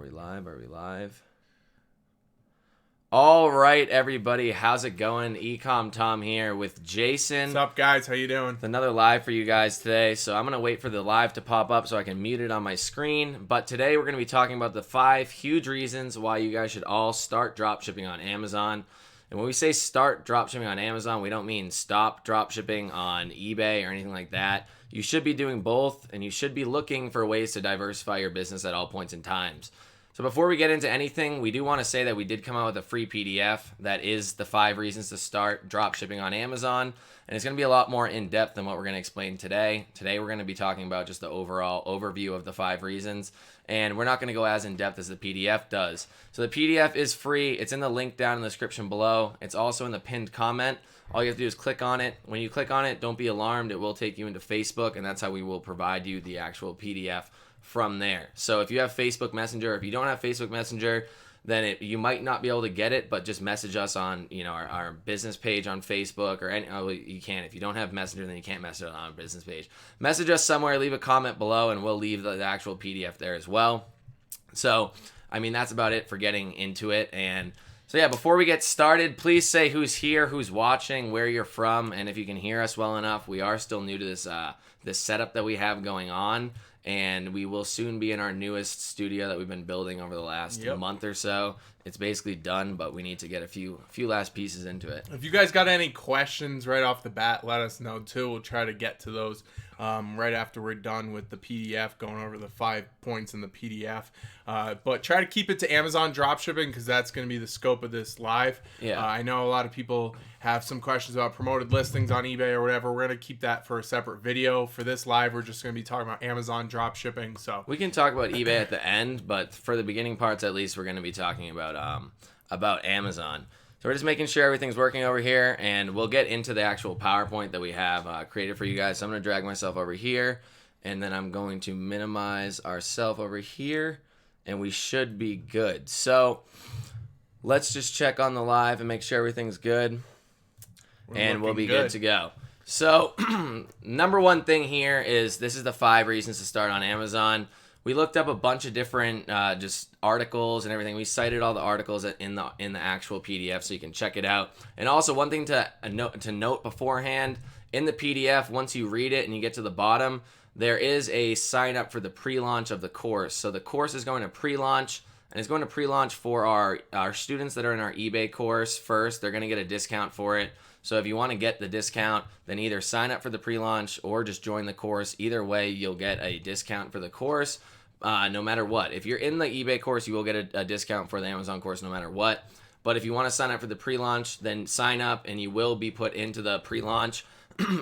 Are we live? Are we live? All right, everybody. How's it going? eCom Tom here with Jason. What's up, guys? How you doing? It's another live for you guys today. So I'm going to wait for the live to pop up so I can mute it on my screen. But today we're going to be talking about the 5 huge reasons why you guys should all start dropshipping on Amazon. And when we say start dropshipping on Amazon, we don't mean stop dropshipping on eBay or anything like that. You should be doing both, and you should be looking for ways to diversify your business at all points in times. So before we get into anything, we do want to say that we did come out with a free PDF that is the 5 reasons to start dropshipping on Amazon. And it's going to be a lot more in-depth than what we're going to explain today. Today we're going to be talking about just the overall overview of the 5 reasons. And we're not going to go as in-depth as the PDF does. So the PDF is free. It's in the link down in the description below. It's also in the pinned comment. All you have to do is click on it. When you click on it, don't be alarmed. It will take you into Facebook, and that's how we will provide you the actual PDF from there. So if you have Facebook Messenger, if you don't have Facebook Messenger, then you might not be able to get it, but just message us on our business page on Facebook or you can. If you don't have Messenger, then you can't message us on our business page. Message us somewhere, leave a comment below, and we'll leave the actual PDF there as well. So, I mean, that's about it for getting into it. And so yeah, before we get started, please say who's here, who's watching, where you're from, and if you can hear us well enough. We are still new to this setup that we have going on. And we will soon be in our newest studio that we've been building over the last month or so. It's basically done, but we need to get a few last pieces into it. If you guys got any questions right off the bat, let us know too. We'll try to get to those right after we're done with the PDF, going over the 5 points in the PDF. But try to keep it to Amazon dropshipping because that's going to be the scope of this live. Yeah. I know a lot of people have some questions about promoted listings on eBay or whatever. We're going to keep that for a separate video. For this live, we're just going to be talking about Amazon dropshipping. So we can talk about eBay at the end, but for the beginning parts, at least, we're going to be talking about Amazon. So we're just making sure everything's working over here, and we'll get into the actual PowerPoint that we have created for you guys. So I'm going to drag myself over here, and then I'm going to minimize ourselves over here, and we should be good. So let's just check on the live and make sure everything's good, and we'll be good to go. So number one thing here is this is the 5 reasons to start on Amazon. We looked up a bunch of different just articles and everything. We cited all the articles in the actual PDF, so you can check it out. And also, one thing to note beforehand, in the PDF, once you read it and you get to the bottom, there is a sign up for the pre-launch of the course. So the course is going to pre-launch, and it's going to pre-launch for our students that are in our eBay course first. They're going to get a discount for it. So if you want to get the discount, then either sign up for the pre-launch or just join the course. Either way, you'll get a discount for the course no matter what. If you're in the eBay course, you will get a discount for the Amazon course no matter what. But if you want to sign up for the pre-launch, then sign up and you will be put into the pre-launch.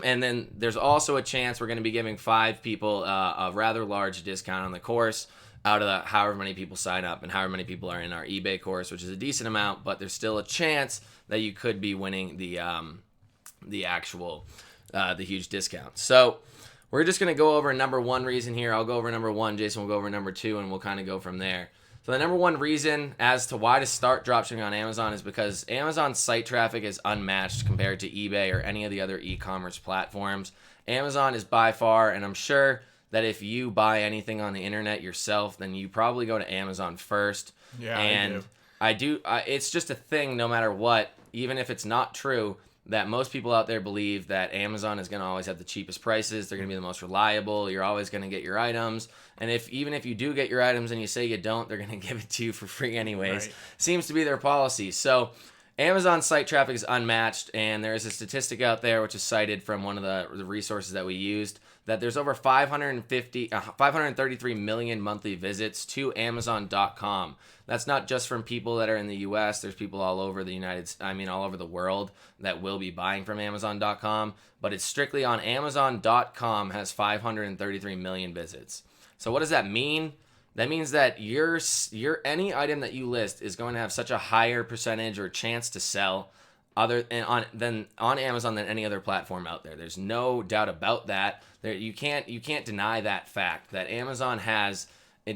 And then there's also a chance we're going to be giving 5 people a rather large discount on the course out of however many people sign up and however many people are in our eBay course, which is a decent amount, but there's still a chance that you could be winning the huge discount. So we're just going to go over number 1 reason here. I'll go over number 1. Jason will go over number 2, and we'll kind of go from there. So the number 1 reason as to why to start dropshipping on Amazon is because Amazon's site traffic is unmatched compared to eBay or any of the other e-commerce platforms. Amazon is by far, and I'm sure that if you buy anything on the internet yourself, then you probably go to Amazon first. Yeah, and I do. It's just a thing, no matter what, even if it's not true, that most people out there believe that Amazon is going to always have the cheapest prices. They're going to be the most reliable. You're always going to get your items. And even if you do get your items and you say you don't, they're going to give it to you for free anyways. Right. Seems to be their policy. So Amazon site traffic is unmatched, and there is a statistic out there which is cited from one of the resources that we used that there's over 533 million monthly visits to Amazon.com. That's not just from people that are in the U.S. There's people all over all over the world that will be buying from Amazon.com, but it's strictly on Amazon.com has 533 million visits. So what does that mean? That means that your any item that you list is going to have such a higher percentage or chance to sell on Amazon than any other platform out there. There's no doubt about that. You can't deny that fact that Amazon has a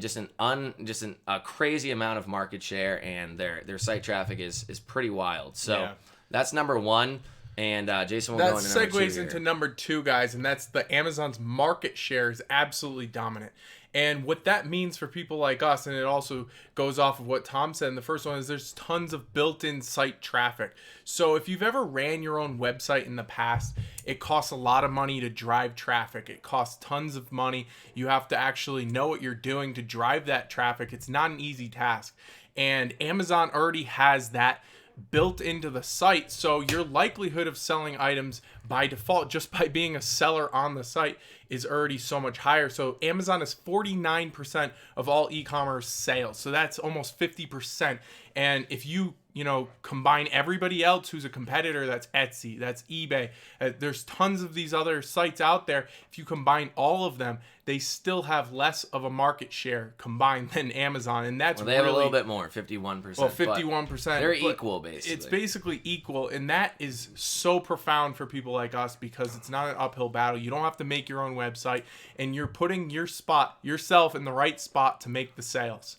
crazy amount of market share, and their site traffic is pretty wild. So that's number 1. And Jason will go into number 2 segues into number 2, guys, and that's the Amazon's market share is absolutely dominant. And what that means for people like us, and it also goes off of what Tom said in the first one, is there's tons of built-in site traffic. So if you've ever ran your own website in the past, it costs a lot of money to drive traffic. It costs tons of money. You have to actually know what you're doing to drive that traffic. It's not an easy task. And Amazon already has that built into the site, so your likelihood of selling items by default just by being a seller on the site is already so much higher. So Amazon is 49% of all e-commerce sales, so that's almost 50%. And if you combine everybody else who's a competitor, that's Etsy, that's eBay, there's tons of these other sites out there. If you combine all of them, they still have less of a market share combined than Amazon, and that's they have a little bit more, 51%. Well, 51%. They're equal, basically. It's basically equal, and that is so profound for people like us because it's not an uphill battle. You don't have to make your own website, and you're putting yourself in the right spot to make the sales.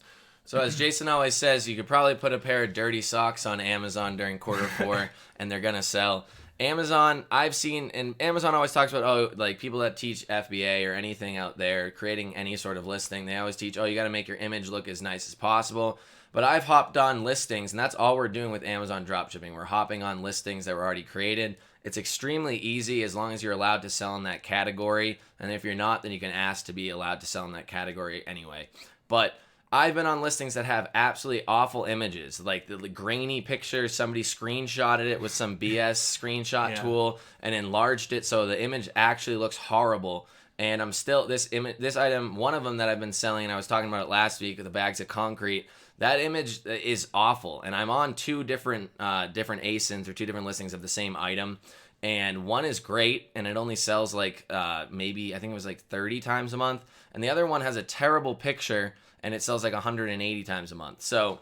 So as Jason always says, you could probably put a pair of dirty socks on Amazon during Q4 and they're going to sell. Amazon, I've seen, and Amazon always talks about, like people that teach FBA or anything out there, creating any sort of listing, they always teach, you got to make your image look as nice as possible. But I've hopped on listings, and that's all we're doing with Amazon dropshipping. We're hopping on listings that were already created. It's extremely easy as long as you're allowed to sell in that category. And if you're not, then you can ask to be allowed to sell in that category anyway. But I've been on listings that have absolutely awful images, like the grainy picture. Somebody screenshotted it with some BS screenshot tool and enlarged it so the image actually looks horrible. And I'm still, this item, one of them that I've been selling, and I was talking about it last week with the bags of concrete, that image is awful. And I'm on two different ASINs or two different listings of the same item. And one is great, and it only sells like maybe, I think it was like 30 times a month. And the other one has a terrible picture, and it sells like 180 times a month. So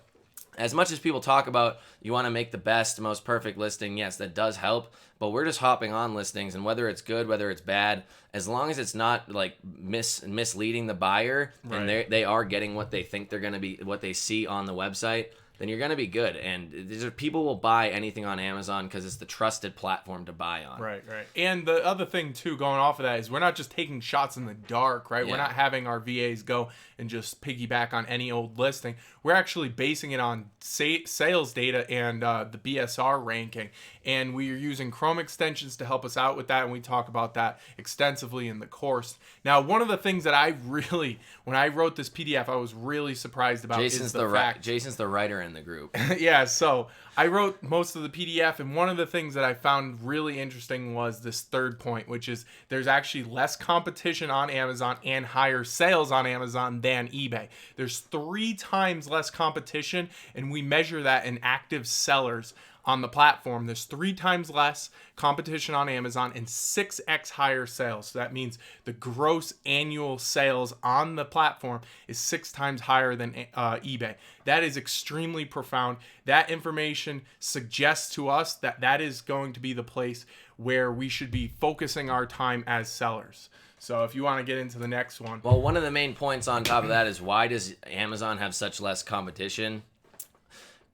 as much as people talk about you want to make the best, most perfect listing, yes, that does help. But we're just hopping on listings, and whether it's good, whether it's bad, as long as it's not like misleading the buyer, and they are getting what they think they're going to be, what they see on the website, then you're going to be good. And people will buy anything on Amazon because it's the trusted platform to buy on. Right. And the other thing, too, going off of that is we're not just taking shots in the dark, right? Yeah. We're not having our VAs go and just piggyback on any old listing. We're actually basing it on sales data and the BSR ranking. And we are using Chrome extensions to help us out with that, and we talk about that extensively in the course. Now, one of the things that when I wrote this PDF, I was really surprised about Jason's the writer in the group. Yeah, so I wrote most of the PDF, and one of the things that I found really interesting was this third point, which is there's actually less competition on Amazon and higher sales on Amazon than eBay. There's 3 times less competition, and we measure that in active sellers on the platform. There's 3 times less competition on Amazon and 6x higher sales. So that means the gross annual sales on the platform is 6 times higher than eBay. That is extremely profound. That information suggests to us that that is going to be the place where we should be focusing our time as sellers. So if you want to get into the next one. Well, one of the main points on top of that is, why does Amazon have such less competition?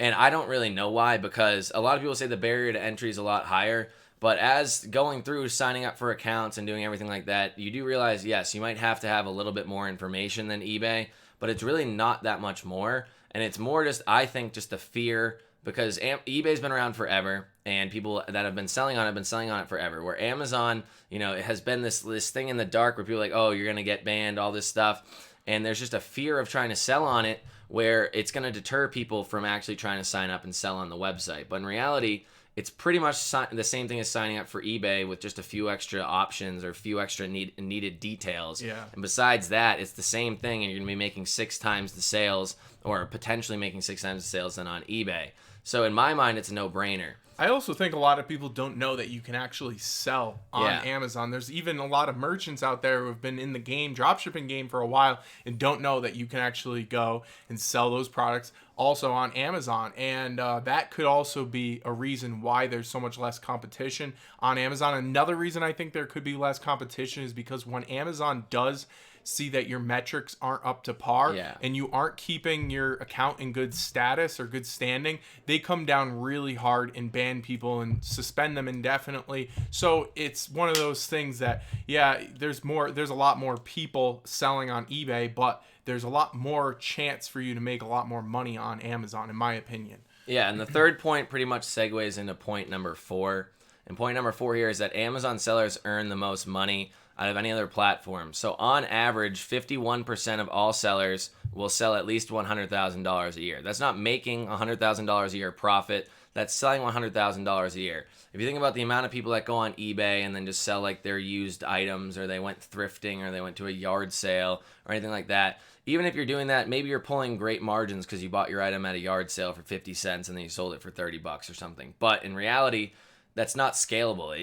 And I don't really know why, because a lot of people say the barrier to entry is a lot higher. But as going through signing up for accounts and doing everything like that, you do realize, yes, you might have to have a little bit more information than eBay, but it's really not that much more. And it's more just, I think, just the fear, because eBay's been around forever, and people that have been selling on it have been selling on it forever. Where Amazon, it has been this thing in the dark where people are like, oh, you're going to get banned, all this stuff. And there's just a fear of trying to sell on it, where it's going to deter people from actually trying to sign up and sell on the website. But in reality, it's pretty much the same thing as signing up for eBay with just a few extra options or a few extra needed details. Yeah. And besides that, it's the same thing, and you're going to be making 6 times the sales, or potentially making 6 times the sales than on eBay. So in my mind, it's a no-brainer. I also think a lot of people don't know that you can actually sell on Amazon. There's even a lot of merchants out there who have been in the dropshipping game for a while, and don't know that you can actually go and sell those products also on Amazon. And that could also be a reason why there's so much less competition on Amazon. Another reason I think there could be less competition is because when Amazon does see that your metrics aren't up to par Yeah. and you aren't keeping your account in good status or good standing, they come down really hard and ban people and suspend them indefinitely. So it's one of those things that, yeah, there's a lot more people selling on eBay, but there's a lot more chance for you to make a lot more money on Amazon, in my opinion. Yeah, and the third point pretty much segues into point number 4. And point number 4 here is that Amazon sellers earn the most money out of any other platform. So on average, 51% of all sellers will sell at least $100,000 a year. That's not making $100,000 a year profit. That's selling $100,000 a year. If you think about the amount of people that go on eBay and then just sell like their used items, or they went thrifting, or they went to a yard sale or anything like that, even if you're doing that, maybe you're pulling great margins because you bought your item at a yard sale for 50 cents and then you sold it for 30 bucks or something. But in reality, that's not scalable.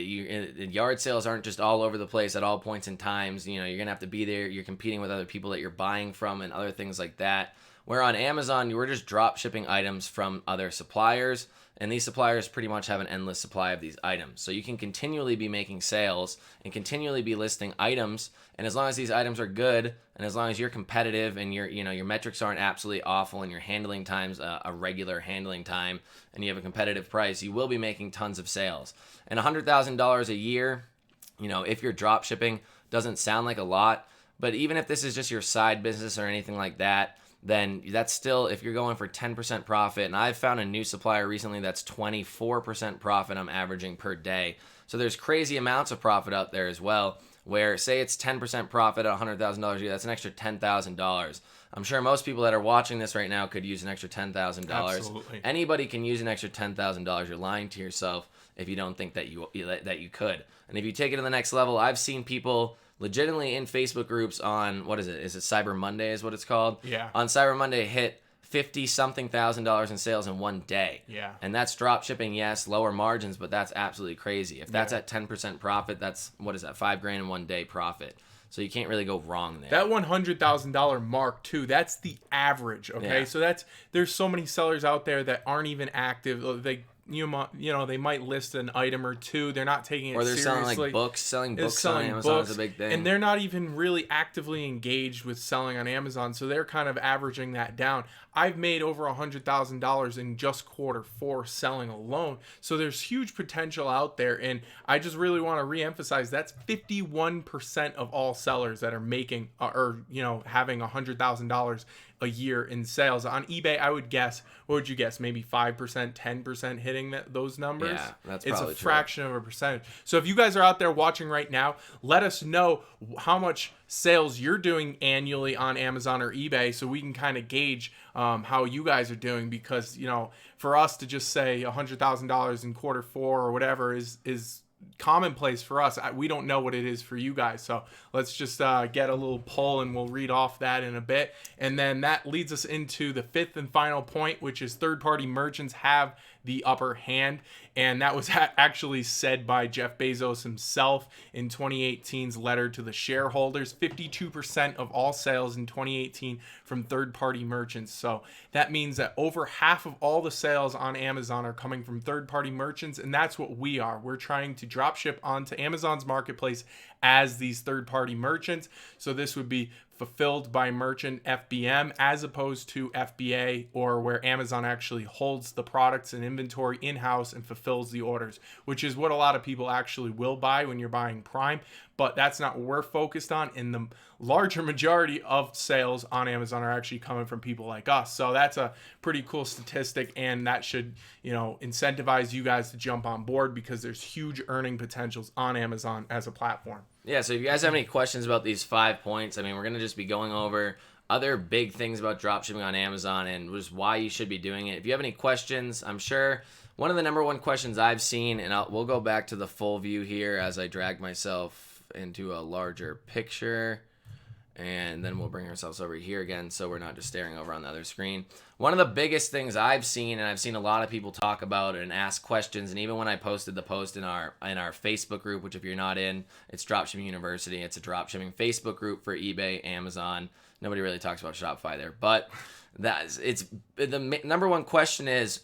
Yard sales aren't just all over the place at all points in times. You know, you're going to have to be there. You're competing with other people that you're buying from and other things like that. Where on Amazon, you were just drop shipping items from other suppliers, and these suppliers pretty much have an endless supply of these items. So you can continually be making sales and continually be listing items, and as long as these items are good, and as long as you're competitive and your metrics aren't absolutely awful, and your handling time's a regular handling time, and you have a competitive price, you will be making tons of sales. And $100,000 a year, if you're drop shipping, doesn't sound like a lot, but even if this is just your side business or anything like that, then that's still, if you're going for 10% profit, and I've found a new supplier recently that's 24% profit I'm averaging per day. So there's crazy amounts of profit out there as well, where say it's 10% profit at $100,000 a year, that's an extra $10,000. I'm sure most people that are watching this right now could use an extra $10,000. Absolutely. Anybody can use an extra $10,000. You're lying to yourself if you don't think that you could. And if you take it to the next level, I've seen people legitimately in Facebook groups on, what is it? Is it Cyber Monday is what it's called? Yeah. On Cyber Monday, hit $50-something thousand in sales in one day. Yeah. And that's drop shipping, yes, lower margins, but that's absolutely crazy. If that's at 10% profit, that's, what is that, $5,000 in one day profit. So you can't really go wrong there. That $100,000 mark too, that's the average, okay? Yeah. So there's so many sellers out there that aren't even active. They might list an item or two. They're not taking it seriously. Or they're selling like books. Selling books on Amazon is a big thing. And they're not even really actively engaged with selling on Amazon, so they're kind of averaging that down. I've made over $100,000 in just quarter 4 selling alone. So there's huge potential out there, and I just really want to reemphasize that's 51% of all sellers that are making having $100,000 a year in sales. On eBay, I would guess, what would you guess? Maybe 5%, 10% hitting those numbers? Yeah, that's it's probably a fraction of a percentage. So if you guys are out there watching right now, let us know how much sales you're doing annually on Amazon or eBay, so we can kind of gauge how you guys are doing, because for us to just say $100,000 in quarter 4 or whatever is commonplace for us. We don't know what it is for you guys, so let's just get a little poll and we'll read off that in a bit. And then that leads us into the 5th and final point, which is third-party merchants have the upper hand. And that was actually said by Jeff Bezos himself in 2018's letter to the shareholders. 52% of all sales in 2018 from third-party merchants. So that means that over half of all the sales on Amazon are coming from third-party merchants, and that's what we are. We're trying to drop ship onto Amazon's marketplace as these third-party merchants. So this would be fulfilled by merchant FBM as opposed to FBA, or where Amazon actually holds the products and inventory in-house and fulfills the orders, which is what a lot of people actually will buy when you're buying Prime. But that's not what we're focused on, and the larger majority of sales on Amazon are actually coming from people like us. So that's a pretty cool statistic, and that should, incentivize you guys to jump on board, because there's huge earning potentials on Amazon as a platform. Yeah, so if you guys have any questions about these 5 points, we're going to just be going over other big things about dropshipping on Amazon and just why you should be doing it. If you have any questions, I'm sure one of the number one questions I've seen, and we'll go back to the full view here as I drag myself into a larger picture, and then we'll bring ourselves over here again so we're not just staring over on the other screen. One of the biggest things I've seen, and I've seen a lot of people talk about and ask questions, and even when I posted the post in our Facebook group, which if you're not in, it's Dropshipping University. It's a dropshipping Facebook group for eBay, Amazon. Nobody really talks about Shopify there, but it's the number one question is,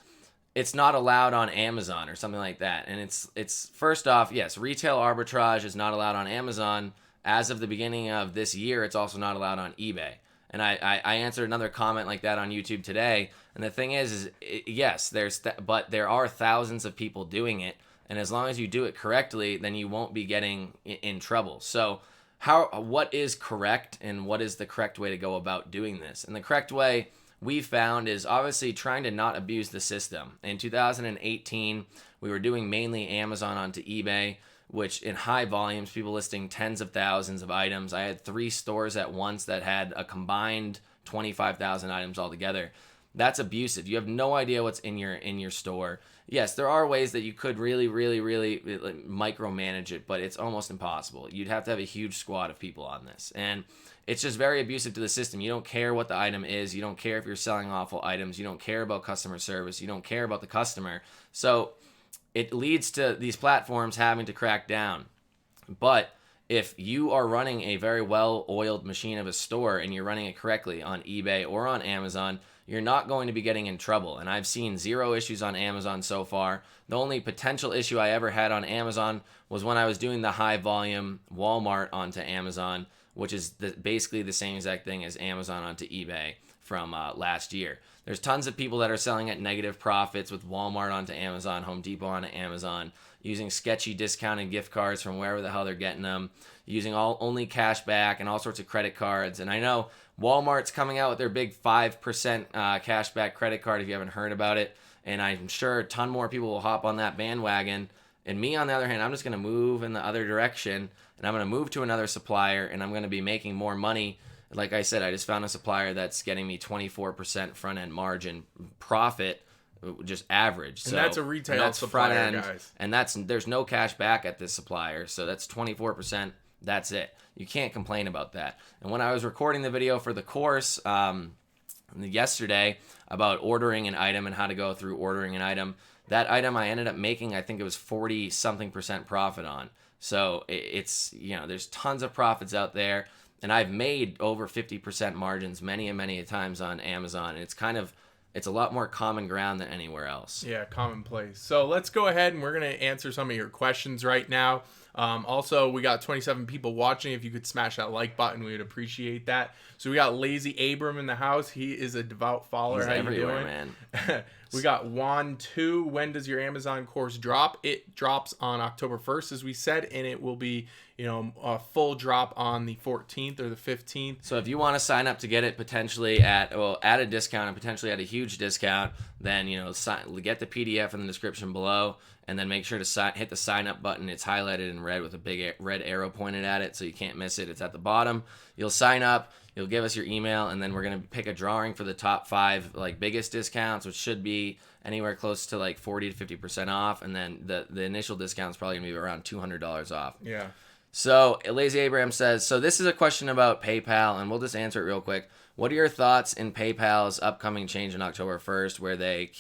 it's not allowed on Amazon or something like that. And it's first off, yes, retail arbitrage is not allowed on Amazon. as of the beginning of this year, it's also not allowed on eBay. And I answered another comment like that on YouTube today. And the thing is yes, but there are thousands of people doing it. And as long as you do it correctly, then you won't be getting in trouble. So what is correct and what is the correct way to go about doing this? And the correct way we found is obviously trying to not abuse the system. In 2018, we were doing mainly Amazon onto eBay, which in high volumes, people listing tens of thousands of items. I had 3 stores at once that had a combined 25,000 items altogether. That's abusive. You have no idea what's in your store. Yes, there are ways that you could really micromanage it, but it's almost impossible. You'd have to have a huge squad of people on this. And it's just very abusive to the system. You don't care what the item is. You don't care if you're selling awful items. You don't care about customer service. You don't care about the customer. So it leads to these platforms having to crack down. But if you are running a very well-oiled machine of a store and you're running it correctly on eBay or on Amazon, you're not going to be getting in trouble. And I've seen 0 issues on Amazon so far. The only potential issue I ever had on Amazon was when I was doing the high-volume Walmart onto Amazon, which is basically the same exact thing as Amazon onto eBay from last year. There's tons of people that are selling at negative profits with Walmart onto Amazon, Home Depot onto Amazon, using sketchy discounted gift cards from wherever the hell they're getting them, using only cash back and all sorts of credit cards. And I know Walmart's coming out with their big 5% cash back credit card if you haven't heard about it. And I'm sure a ton more people will hop on that bandwagon. And me, on the other hand, I'm just going to move in the other direction. And I'm going to move to another supplier, and I'm going to be making more money. Like I said, I just found a supplier that's getting me 24% front-end margin profit, just average. And that's a retail supplier, front-end, guys. And there's no cash back at this supplier, so that's 24%. That's it. You can't complain about that. And when I was recording the video for the course yesterday about ordering an item and how to go through ordering an item, that item I ended up making, I think it was 40-something% profit on. So it's, there's tons of profits out there. And I've made over 50% margins many and many times on Amazon. And it's a lot more common ground than anywhere else. Yeah, commonplace. So let's go ahead and we're going to answer some of your questions right now. Also, we got 27 people watching. If you could smash that like button, we would appreciate that. So we got Lazy Abram in the house. He is a devout follower. He's How everywhere, you doing? man. We got Juan 2. When does your Amazon course drop? It drops on October 1st, as we said, and it will be, a full drop on the 14th or the 15th. So if you want to sign up to get it potentially at a discount and potentially at a huge discount, then get the PDF in the description below, and then make sure to hit the sign up button. It's highlighted in red with a big red arrow pointed at it, so you can't miss it. It's at the bottom. You'll sign up. You'll give us your email, and then we're going to pick a drawing for the top 5 biggest discounts, which should be anywhere close to 40 to 50% off, and then the initial discount is probably going to be around $200 off. Yeah. So Lazy Abraham says, so this is a question about PayPal, and we'll just answer it real quick. What are your thoughts in PayPal's upcoming change on October 1st, where they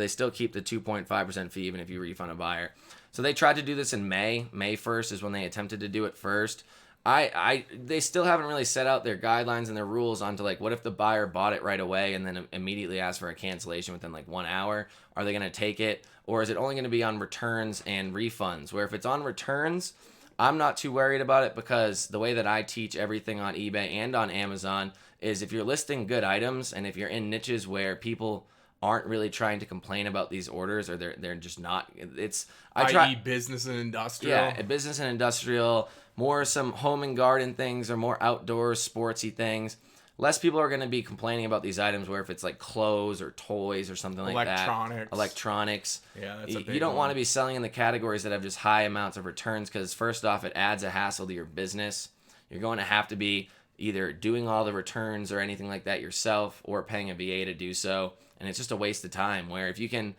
still keep the 2.5% fee even if you refund a buyer? So they tried to do this in May. May 1st is when they attempted to do it first. They still haven't really set out their guidelines and their rules onto what if the buyer bought it right away and then immediately asked for a cancellation within 1 hour? Are they going to take it, or is it only going to be on returns and refunds? Where if it's on returns, I'm not too worried about it, because the way that I teach everything on eBay and on Amazon is if you're listing good items and if you're in niches where people aren't really trying to complain about these orders, or they're just not, i.e. business and industrial. Yeah, business and industrial, more some home and garden things or more outdoor sportsy things. Less people are going to be complaining about these items where if it's clothes or toys or something like that. Electronics. Yeah, that's a big You don't one. want to be selling in the categories that have just high amounts of returns, because first off, it adds a hassle to your business. You're going to have to be either doing all the returns or anything like that yourself, or paying a VA to do so. And it's just a waste of time, where if you can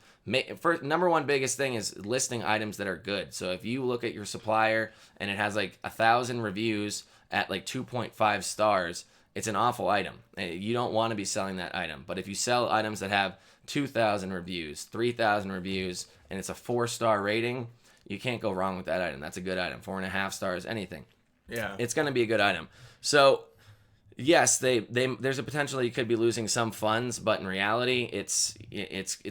number one biggest thing is listing items that are good. So if you look at your supplier and it has 1,000 reviews at 2.5 stars, it's an awful item. You don't want to be selling that item. But if you sell items that have 2,000 reviews, 3,000 reviews, and it's a 4-star rating, you can't go wrong with that item. That's a good item. 4.5 stars, anything. Yeah. It's going to be a good item. So yes, there's a potential that you could be losing some funds, but in reality, it's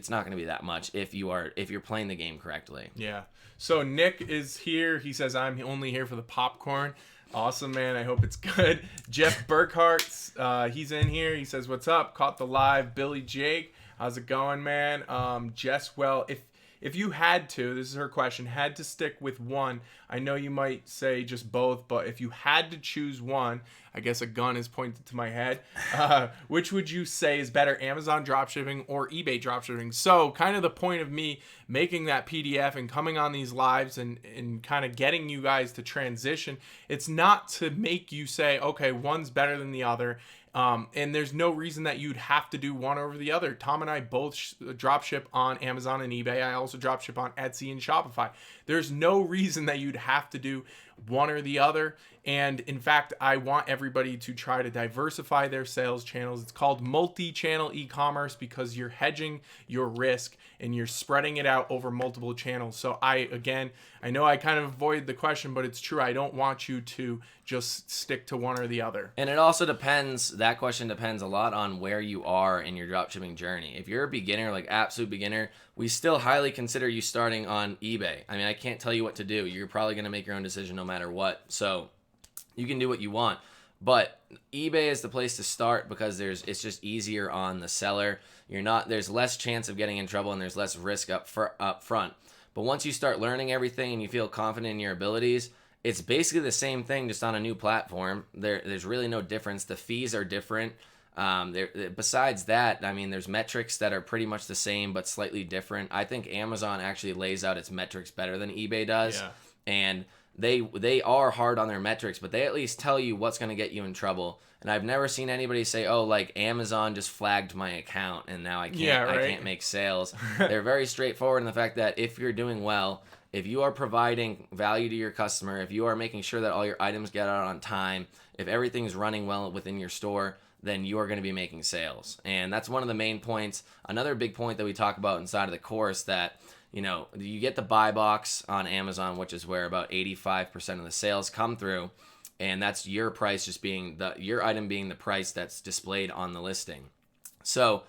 not going to be that much if you're playing the game correctly. Yeah. So Nick is here. He says, I'm only here for the popcorn. Awesome, man. I hope it's good. Jeff Burkhardt, he's in here. He says, "What's up? Caught the live." Billy Jake, how's it going, man? Jess, well, if you had to, this is her question, had to stick with one, I know you might say just both, but if you had to choose one, I guess a gun is pointed to my head, which would you say is better, Amazon dropshipping or eBay dropshipping? So kind of the point of me making that PDF and coming on these lives and kind of getting you guys to transition, it's not to make you say, okay, one's better than the other. And there's no reason that you'd have to do one over the other. Tom and I both drop ship on Amazon and eBay. I also drop ship on Etsy and Shopify. There's no reason that you'd have to do one or the other. And in fact, I want everybody to try to diversify their sales channels. It's called multi-channel e-commerce because you're hedging your risk and you're spreading it out over multiple channels. So I know I kind of avoided the question, but it's true. I don't want you to just stick to one or the other. And it also depends, that question depends a lot on where you are in your dropshipping journey. If you're a beginner, like absolute beginner, we still highly consider you starting on eBay. I mean, I can't tell you what to do. You're probably going to make your own decision no matter what. So you can do what you want. But eBay is the place to start because it's just easier on the seller. There's less chance of getting in trouble and there's less risk up front. But once you start learning everything and you feel confident in your abilities, it's basically the same thing, just on a new platform. There's really no difference. The fees are different. Besides that, I mean, there's metrics that are pretty much the same but slightly different. I think Amazon actually lays out its metrics better than eBay does. Yeah. And they are hard on their metrics, but they at least tell you what's going to get you in trouble. And I've never seen anybody say, "Oh, like Amazon just flagged my account and now I can't make sales." They're very straightforward in the fact that if you're doing well, if you are providing value to your customer, if you are making sure that all your items get out on time, if everything's running well within your store, then you are going to be making sales. And that's one of the main points. Another big point that we talk about inside of the course, that you get the buy box on Amazon, which is where about 85% of the sales come through. And that's your price just being your item being the price that's displayed on the listing. So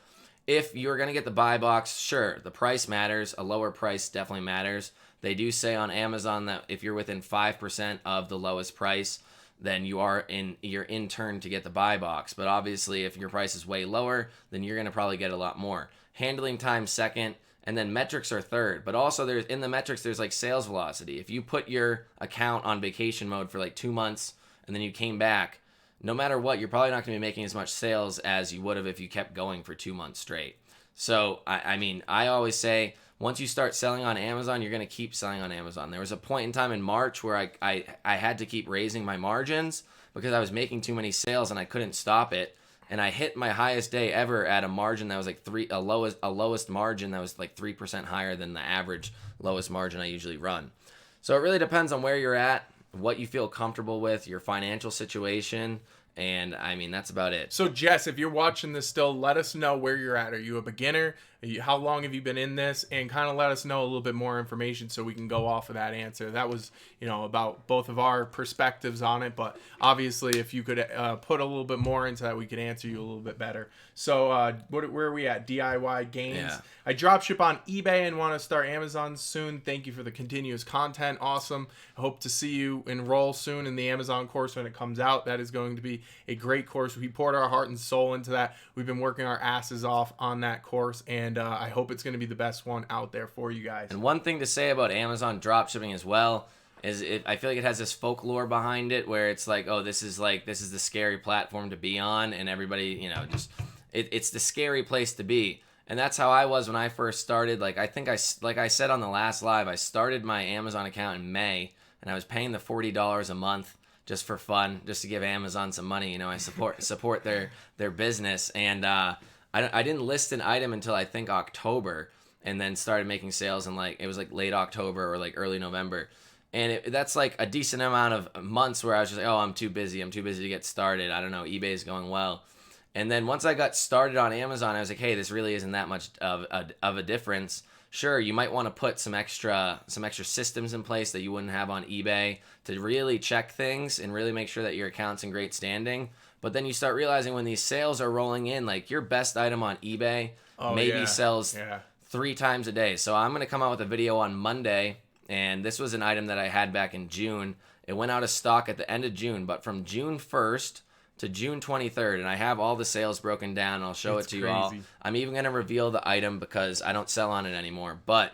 if you're going to get the buy box, sure, the price matters. A lower price definitely matters. They do say on Amazon that if you're within 5% of the lowest price, then you're in turn to get the buy box. But obviously, if your price is way lower, then you're going to probably get a lot more. Handling time second, and then metrics are third. But also in the metrics, there's like sales velocity. If you put your account on vacation mode for like 2 months and then you came back, no matter what, you're probably not going to be making as much sales as you would have if you kept going for 2 months straight. So, I always say, once you start selling on Amazon, you're going to keep selling on Amazon. There was a point in time in March where I had to keep raising my margins because I was making too many sales and I couldn't stop it. And I hit my highest day ever at a margin that was like a lowest margin that was like 3% higher than the average lowest margin I usually run. So it really depends on where you're at, what you feel comfortable with, your financial situation. And that's about it. So Jess, if you're watching this still, let us know where you're at. Are you a beginner? How long have you been in this? And kind of let us know a little bit more information so we can go off of that answer. That was, about both of our perspectives on it. But obviously, if you could put a little bit more into that, we could answer you a little bit better. So where are we at? DIY games. Yeah. I dropship on eBay and want to start Amazon soon. Thank you for the continuous content. Awesome. I hope to see you enroll soon in the Amazon course when it comes out. That is going to be a great course. We poured our heart and soul into that. We've been working our asses off on that course, and I hope it's going to be the best one out there for you guys. And one thing to say about Amazon dropshipping as well is I feel like it has this folklore behind it where it's like, oh, this is the scary platform to be on, and everybody, it's the scary place to be. And that's how I was when I first started. Like I said on the last live, I started my Amazon account in May, and I was paying the $40 a month just for fun, just to give Amazon some money. I support their business, and I didn't list an item until I think October, and then started making sales in it was like late October or like early November. And that's like a decent amount of months where I was just like, oh, I'm too busy to get started. I don't know, eBay's going well. And then once I got started on Amazon, I was like, hey, this really isn't that much of a difference. Sure, you might want to put some extra systems in place that you wouldn't have on eBay to really check things and really make sure that your account's in great standing. But then you start realizing when these sales are rolling in, like your best item on eBay sells 3 times a day. So I'm going to come out with a video on Monday, and this was an item that I had back in June. It went out of stock at the end of June, but from June 1st to June 23rd, and I have all the sales broken down. I'll show it to you all. I'm even going to reveal the item because I don't sell on it anymore. But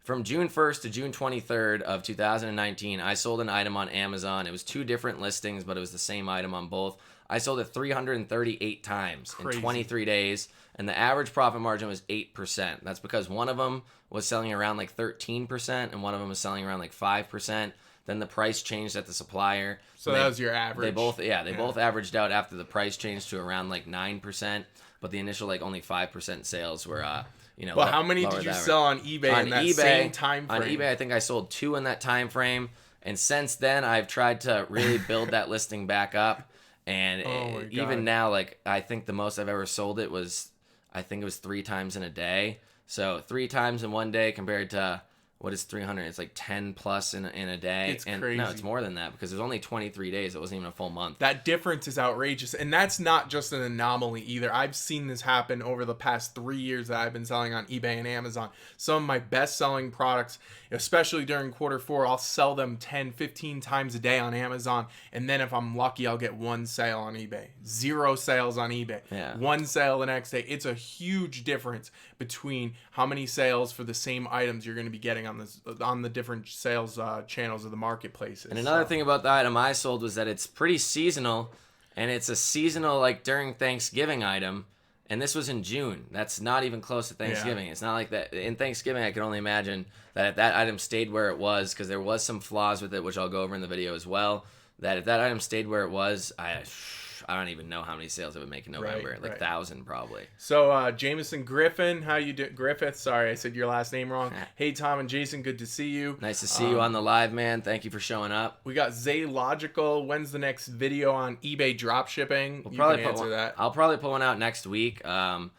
from June 1st to June 23rd of 2019, I sold an item on Amazon. It was 2 different listings, but it was the same item on both. I sold it 338 times in 23 days, and the average profit margin was 8%. That's because one of them was selling around like 13%, and one of them was selling around like 5%. Then the price changed at the supplier. So that was your average. They both averaged out after the price changed to around like 9%, but the initial like only 5% sales were But how many did you sell on eBay in that same time frame? On eBay, I think I sold 2 in that time frame, and since then I've tried to really build that listing back up. And even now, like, I think the most I've ever sold it was, I think it was 3 times in a day. So 3 times in one day compared to, what is 300? It's like 10 plus in a day. It's crazy. No, it's more than that because there's only 23 days. It wasn't even a full month. That difference is outrageous. And that's not just an anomaly either. I've seen this happen over the past 3 years that I've been selling on eBay and Amazon. Some of my best selling products, especially during Q4, I'll sell them 10, 15 times a day on Amazon. And then if I'm lucky, I'll get 1 sale on eBay. 0 sales on eBay. Yeah. 1 sale the next day. It's a huge difference between how many sales for the same items you're going to be getting on the different sales channels of the marketplaces. And another thing about the item I sold was that it's pretty seasonal, and it's a seasonal, like, during Thanksgiving item. And this was in June. That's not even close to Thanksgiving. Yeah. It's not like that. In Thanksgiving, I can only imagine that if that item stayed where it was, because there was some flaws with it, which I'll go over in the video as well, that if that item stayed where it was, I don't even know how many sales it would make in November. Like 1,000 probably. So Jameson Griffin, how you do? Griffith, sorry, I said your last name wrong. Hey, Tom and Jason, good to see you. Nice to see you on the live, man. Thank you for showing up. We got Zay Logical. When's the next video on eBay dropshipping? We'll probably answer that. I'll probably put one out next week. I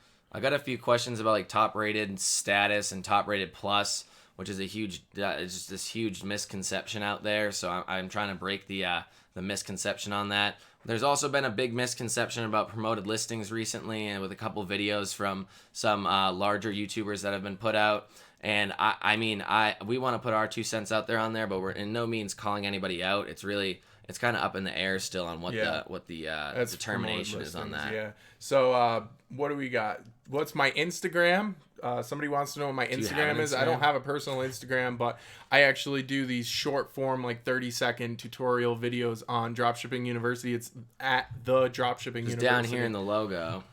got a few questions about like top rated status and top rated plus, which is it's just this huge misconception out there. So I'm trying to break the misconception on that. There's also been a big misconception about promoted listings recently, and with a couple videos from some larger YouTubers that have been put out. And we want to put our 2 cents out there on there, but we're in no means calling anybody out. It's kind of up in the air still on what the determination is on that. Yeah. So what do we got? What's my Instagram? Somebody wants to know what my Instagram is. I don't have a personal Instagram, but I actually do these short form, like 30-second tutorial videos on Dropshipping University. It's at the Dropshipping University. Down here in the logo.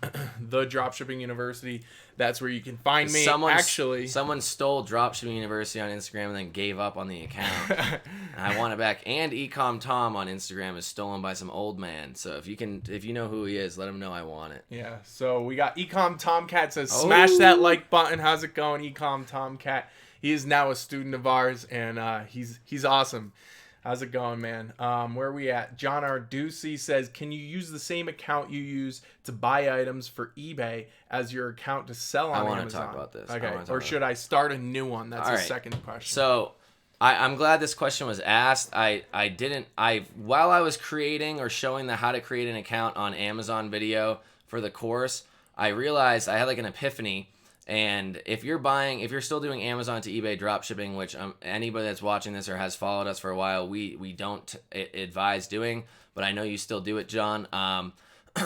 The Dropshipping University. That's where you can find me. Someone stole Dropshipping University on Instagram and then gave up on the account. And I want it back. And eCom Tom on Instagram is stolen by some old man. So if you know who he is, let him know I want it. Yeah. So we got eCom Tomcat says, smash that like button. How's it going, eCom Tomcat? He is now a student of ours, and he's awesome. How's it going, man? Where are we at? John Arducci says, can you use the same account you use to buy items for eBay as your account to sell on Amazon? I want to talk about this. Okay. Or should I start a new one? That's the second question. So I'm glad this question was asked. While I was creating or showing the how to create an account on Amazon video for the course, I realized I had like an epiphany. And if you're still doing Amazon to eBay dropshipping, which anybody that's watching this or has followed us for a while, we don't advise doing, but I know you still do it, John.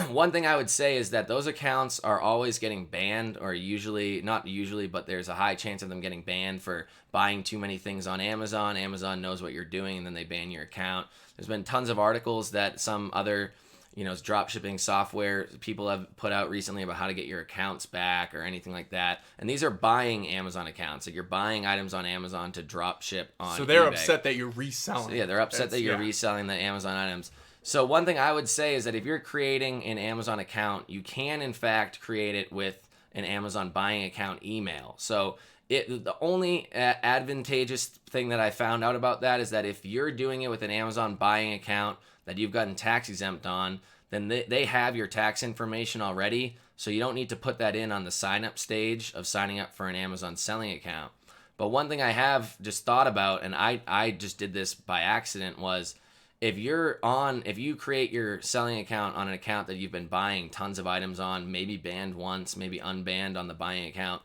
One thing I would say is that those accounts are always getting banned, or not usually, but there's a high chance of them getting banned for buying too many things on Amazon. Amazon knows what you're doing, and then they ban your account. There's been tons of articles that some other dropshipping software people have put out recently about how to get your accounts back or anything like that. And these are buying Amazon accounts. Like, you're buying items on Amazon to drop ship on So they're eBay. Upset that you're reselling. So, yeah, they're upset that you're reselling the Amazon items. So one thing I would say is that if you're creating an Amazon account, you can in fact create it with an Amazon buying account email. So the only advantageous thing that I found out about that is that if you're doing it with an Amazon buying account that you've gotten tax exempt on, then they have your tax information already, so you don't need to put that in on the sign up stage of signing up for an Amazon selling account. But one thing I have just thought about, and I just did this by accident, was if you create your selling account on an account that you've been buying tons of items on, maybe banned once, maybe unbanned on the buying account,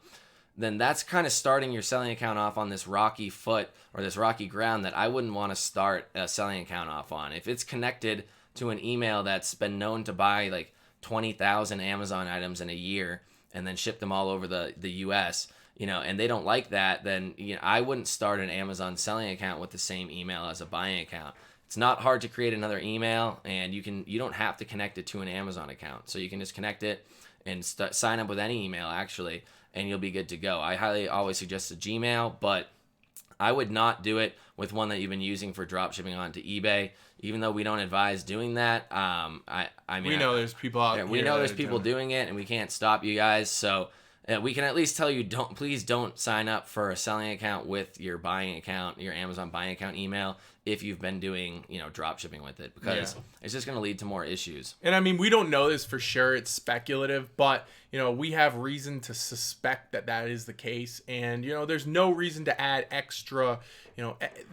then that's kind of starting your selling account off on this rocky foot or this rocky ground that I wouldn't want to start a selling account off on. If it's connected to an email that's been known to buy like 20,000 Amazon items in a year and then ship them all over the US, and they don't like that, then I wouldn't start an Amazon selling account with the same email as a buying account. It's not hard to create another email, and you don't have to connect it to an Amazon account. So you can just connect it and sign up with any email actually, and you'll be good to go. I highly always suggest a Gmail, but I would not do it with one that you've been using for drop shipping onto eBay, even though we don't advise doing that. I mean, we know there's people out there. We know there's people doing it, and we can't stop you guys. So we can at least tell you, please don't sign up for a selling account with your buying account, your Amazon buying account email, if you've been doing, drop shipping with it, because it's just going to lead to more issues. And I mean, we don't know this for sure. It's speculative, but we have reason to suspect that is the case. And, there's no reason to add extra,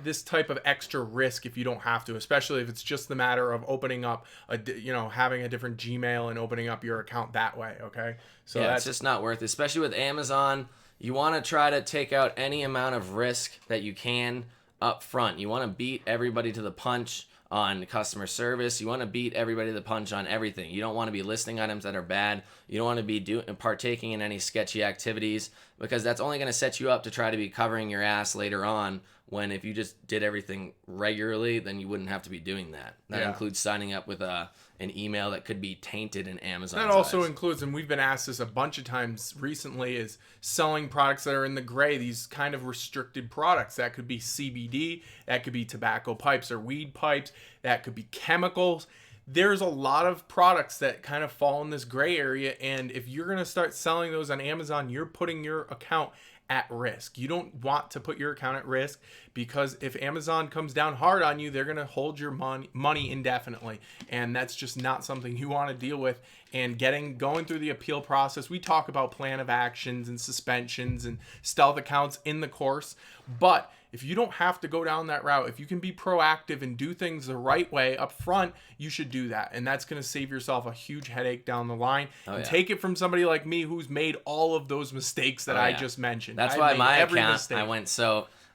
this type of extra risk if you don't have to, especially if it's just the matter of opening up having a different Gmail and opening up your account that way. Okay. So that's just not worth it, especially with Amazon. You want to try to take out any amount of risk that you can up front. You want to beat everybody to the punch on customer service. You want to beat everybody to the punch on everything. You don't want to be listing items that are bad. You don't want to be partaking in any sketchy activities, because that's only going to set you up to try to be covering your ass later on, when if you just did everything regularly, then you wouldn't have to be doing that. That includes signing up with an email that could be tainted in Amazon. That also includes, and we've been asked this a bunch of times recently, is selling products that are in the gray, these kind of restricted products. That could be CBD, that could be tobacco pipes or weed pipes, that could be chemicals. There's a lot of products that kind of fall in this gray area, and if you're going to start selling those on Amazon, you're putting your account at risk. You don't want to put your account at risk, because if Amazon comes down hard on you, they're going to hold your money indefinitely, and that's just not something you want to deal with. And going through the appeal process, we talk about plan of actions and suspensions and stealth accounts in the course, but if you don't have to go down that route, if you can be proactive and do things the right way up front, you should do that. And that's going to save yourself a huge headache down the line. Take it from somebody like me who's made all of those mistakes that I just mentioned. That's why my account,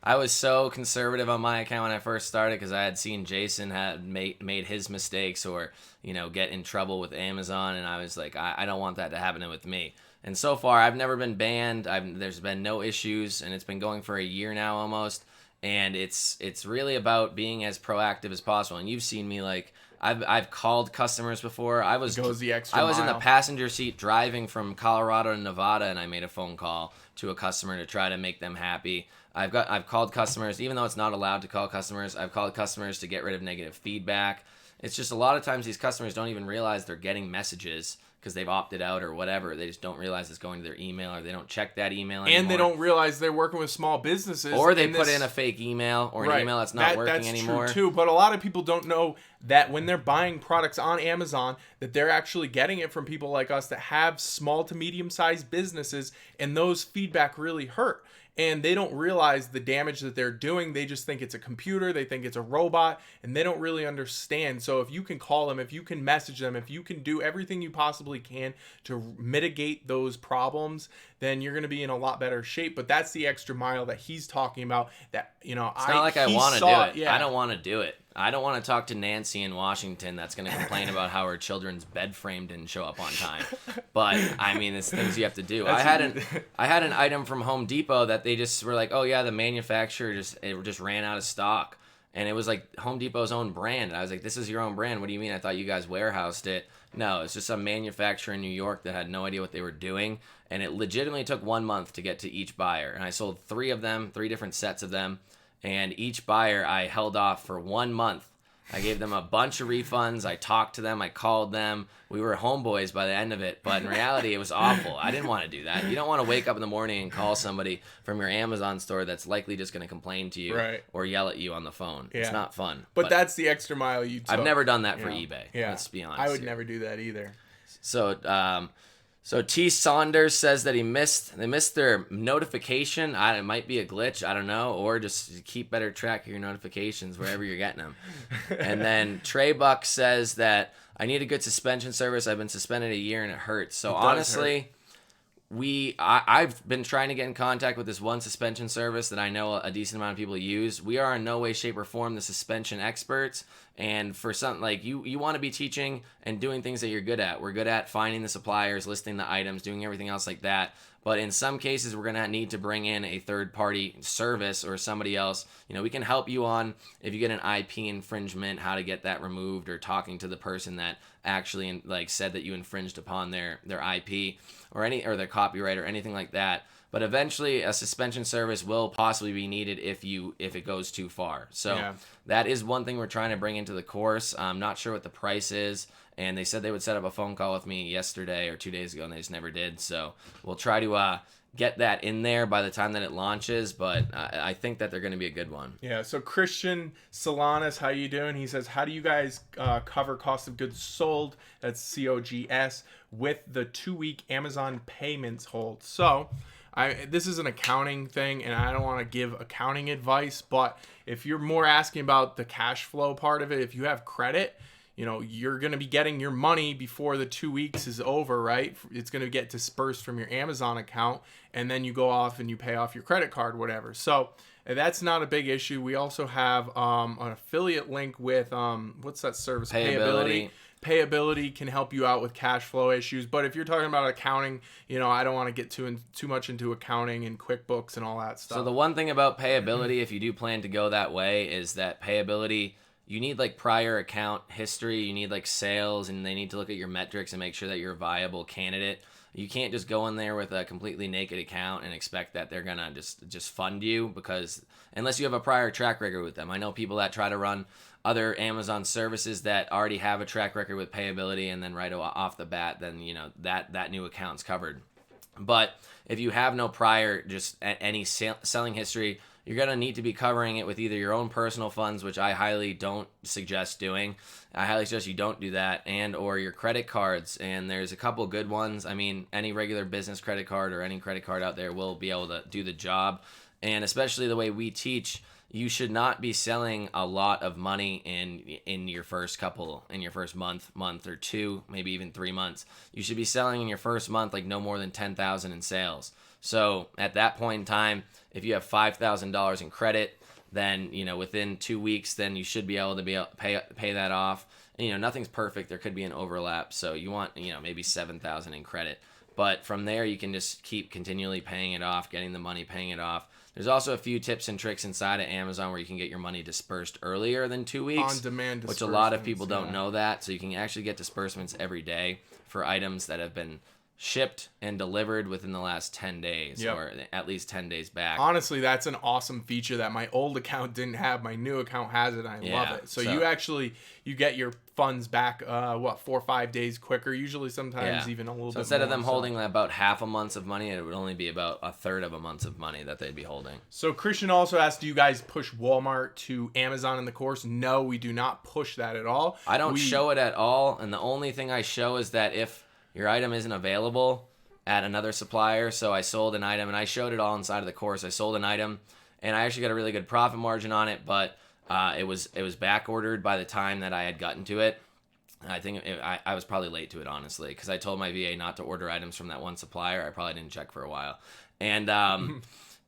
I was so conservative on my account when I first started, because I had seen Jason had made his mistakes or, get in trouble with Amazon. And I was like, I don't want that to happen with me. And so far, I've never been banned. There's been no issues, and it's been going for a year now almost. And it's really about being as proactive as possible. And you've seen me, like, I've called customers before. I was in the passenger seat driving from Colorado to Nevada, and I made a phone call to a customer to try to make them happy. I've called customers, even though it's not allowed to call customers. I've called customers to get rid of negative feedback. It's just a lot of times these customers don't even realize they're getting messages because they've opted out or whatever. They just don't realize it's going to their email, or they don't check that email anymore. And they don't realize they're working with small businesses. Or they put in a fake email or an email that's not working anymore. That's true too, but a lot of people don't know that when they're buying products on Amazon, that they're actually getting it from people like us that have small to medium-sized businesses, and those feedback really hurt. And they don't realize the damage that they're doing. They just think it's a computer, they think it's a robot, and they don't really understand. So if you can call them, if you can message them, if you can do everything you possibly can to mitigate those problems, then you're going to be in a lot better shape. But that's the extra mile that he's talking about. That it's not like I want to do it. Yeah. I don't want to do it. I don't want to talk to Nancy in Washington that's going to complain about how her children's bed frame didn't show up on time. But I mean, it's things you have to do. I had an item from Home Depot that they just were like, oh yeah, the manufacturer just ran out of stock, and it was like Home Depot's own brand. And I was like, this is your own brand? What do you mean? I thought you guys warehoused it. No, it's just some manufacturer in New York that had no idea what they were doing, and it legitimately took 1 month to get to each buyer. And I sold 3 of them, 3 different sets of them. And each buyer I held off for 1 month. I gave them a bunch of refunds. I talked to them. I called them. We were homeboys by the end of it. But in reality, it was awful. I didn't want to do that. You don't want to wake up in the morning and call somebody from your Amazon store that's likely just going to complain to you or yell at you on the phone. Yeah. It's not fun. But that's the extra mile you took. I've never done that for eBay. Yeah. Let's be honest. I would never do that either. So T. Saunders says that they missed their notification. It might be a glitch, I don't know, or just keep better track of your notifications wherever you're getting them. And then Trey Buck says that I need a good suspension service. I've been suspended a year and it hurts. So honestly, I've been trying to get in contact with this one suspension service that I know a decent amount of people use. We are in no way, shape, or form the suspension experts. And for something like you want to be teaching and doing things that you're good at. We're good at finding the suppliers, listing the items, doing everything else like that. But in some cases, we're going to need to bring in a third-party service or somebody else. We can help you on if you get an IP infringement, how to get that removed, or talking to the person that actually said that you infringed upon their IP or their copyright or anything like that. But eventually, a suspension service will possibly be needed if it goes too far. So that is one thing we're trying to bring into the course. I'm not sure what the price is. And they said they would set up a phone call with me yesterday or 2 days ago, and they just never did. So we'll try to get that in there by the time that it launches. But I think that they're going to be a good one. Yeah. So Christian Solanas, how you doing? He says, how do you guys cover cost of goods sold? That's COGS with the 2-week Amazon payments hold. So this is an accounting thing, and I don't want to give accounting advice. But if you're more asking about the cash flow part of it, if you have credit, you're going to be getting your money before the 2 weeks is over, right? It's going to get dispersed from your Amazon account, and then you go off and you pay off your credit card, whatever. So that's not a big issue. We also have an affiliate link with, what's that service? Payability. Payability can help you out with cash flow issues. But if you're talking about accounting, I don't want to get too much into accounting and QuickBooks and all that stuff. So the one thing about Payability, if you do plan to go that way, is that Payability, you need prior account history, you need sales, and they need to look at your metrics and make sure that you're a viable candidate. You can't just go in there with a completely naked account and expect that they're gonna just fund you, because unless you have a prior track record with them. I know people that try to run other Amazon services that already have a track record with Payability, and then right off the bat, then that new account's covered. But if you have no prior, just any selling history, you're going to need to be covering it with either your own personal funds, which I highly don't suggest doing. I highly suggest you don't do that, and or your credit cards. And there's a couple good ones. I mean, any regular business credit card or any credit card out there will be able to do the job. And especially the way we teach, you should not be selling a lot of money in your first month or two, maybe even 3 months. You should be selling in your first month no more than $10,000 in sales. So at that point in time, if you have $5,000 in credit, then within 2 weeks, then you should be able to pay that off. And, nothing's perfect. There could be an overlap, so you want maybe $7,000 in credit. But from there, you can just keep continually paying it off, getting the money, paying it off. There's also a few tips and tricks inside of Amazon where you can get your money dispersed earlier than 2 weeks. On demand disbursements. Which a lot of people don't know that. So you can actually get disbursements every day for items that have been shipped and delivered within the last 10 days, or at least 10 days back. Honestly, that's an awesome feature that my old account didn't have. My new account has it, and I love it. So you get your funds back 4 or 5 days quicker, usually sometimes even a little bit more. Instead of them holding about half a month's of money, it would only be about a third of a month's of money that they'd be holding. So Christian also asked, do you guys push Walmart to Amazon in the course? No, we do not push that at all. I don't show it at all, and the only thing I show is that if your item isn't available at another supplier. So I sold an item, and I showed it all inside of the course. I sold an item, and I actually got a really good profit margin on it, but it was back ordered by the time that I had gotten to it. I think I was probably late to it, honestly, because I told my VA not to order items from that one supplier. I probably didn't check for a while, and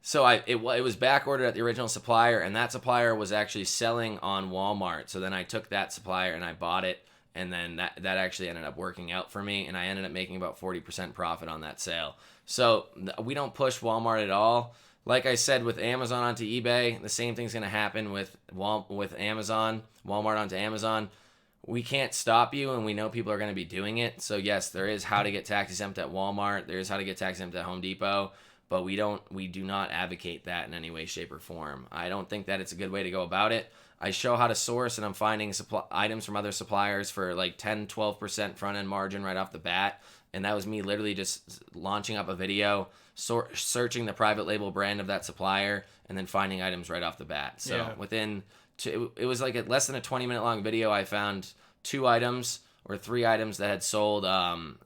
so it was back ordered at the original supplier, and that supplier was actually selling on Walmart. So then I took that supplier and I bought it. And then that actually ended up working out for me, and I ended up making about 40% profit on that sale. So we don't push Walmart at all. Like I said, with Amazon onto eBay, the same thing's going to happen with Amazon, Walmart onto Amazon. We can't stop you, and we know people are going to be doing it. So yes, there is how to get tax exempt at Walmart. There is how to get tax exempt at Home Depot. But we do not advocate that in any way, shape, or form. I don't think that it's a good way to go about it. I show how to source, and I'm finding items from other suppliers for 10-12% front-end margin right off the bat. And that was me literally just launching up a video, searching the private label brand of that supplier, and then finding items right off the bat. So it was less than a 20-minute long video. I found 2 items or 3 items that had sold.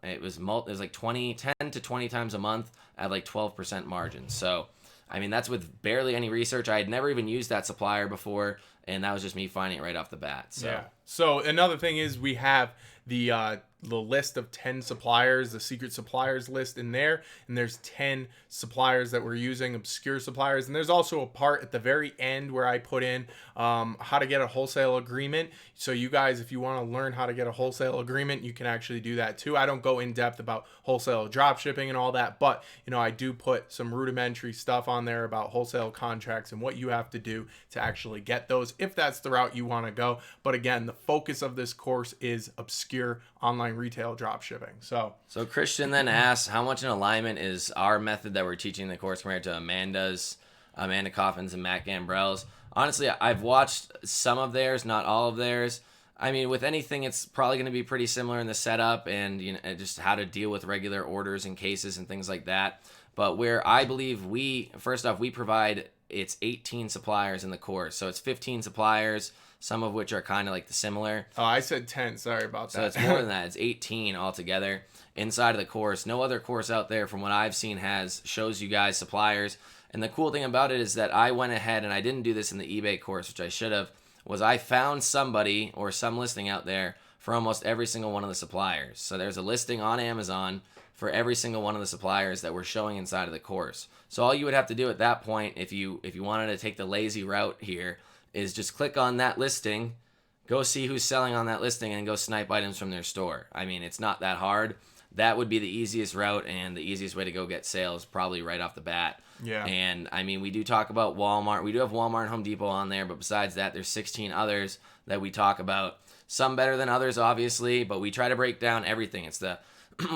It was 10 to 20 times a month at 12% margin. So I mean, that's with barely any research. I had never even used that supplier before. and that was just me finding it right off the bat. So. Yeah. So another thing is we have the list of 10 suppliers, the secret suppliers list in there, and there's 10 suppliers that we're using, obscure suppliers, and there's also a part at the very end where I put in how to get a wholesale agreement. So you guys, if you want to learn how to get a wholesale agreement, you can actually do that too. I don't go in depth about wholesale drop shipping and all that, but I do put some rudimentary stuff on there about wholesale contracts and what you have to do to actually get those if that's the route you want to go. But again, the focus of this course is obscure online retail drop shipping. So Christian then asks, how much in alignment is our method that we're teaching in the course compared to Amanda Coffin's and Matt Gambrell's? Honestly, I've watched some of theirs, not all of theirs. I mean, with anything, it's probably going to be pretty similar in the setup and just how to deal with regular orders and cases and things like that. But where I believe we provide, it's 18 suppliers in the course. So it's 15 suppliers, some of which are kind of like the similar. Oh, I said 10. Sorry about that. So it's more than that. It's 18 altogether inside of the course. No other course out there from what I've seen shows you guys suppliers. And the cool thing about it is that I went ahead, and I didn't do this in the eBay course, which I should have, was I found somebody or some listing out there for almost every single one of the suppliers. So there's a listing on Amazon for every single one of the suppliers that we're showing inside of the course. So all you would have to do at that point, if you wanted to take the lazy route here, is just click on that listing, go see who's selling on that listing, and go snipe items from their store. I mean, it's not that hard. That would be the easiest route and the easiest way to go get sales, probably right off the bat. Yeah. And I mean, we do talk about Walmart. We do have Walmart and Home Depot on there, but besides that, there's 16 others that we talk about. Some better than others, obviously, but we try to break down everything. It's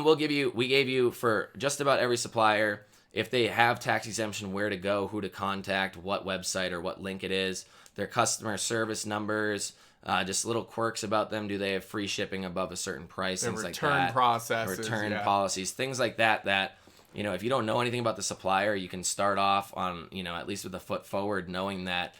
we gave you for just about every supplier, if they have tax exemption, where to go, who to contact, what website or what link it is, their customer service numbers, just little quirks about them. Do they have free shipping above a certain price? Things like that. Return processes. Return policies, things like that, if you don't know anything about the supplier, you can start off on, at least with a foot forward, knowing that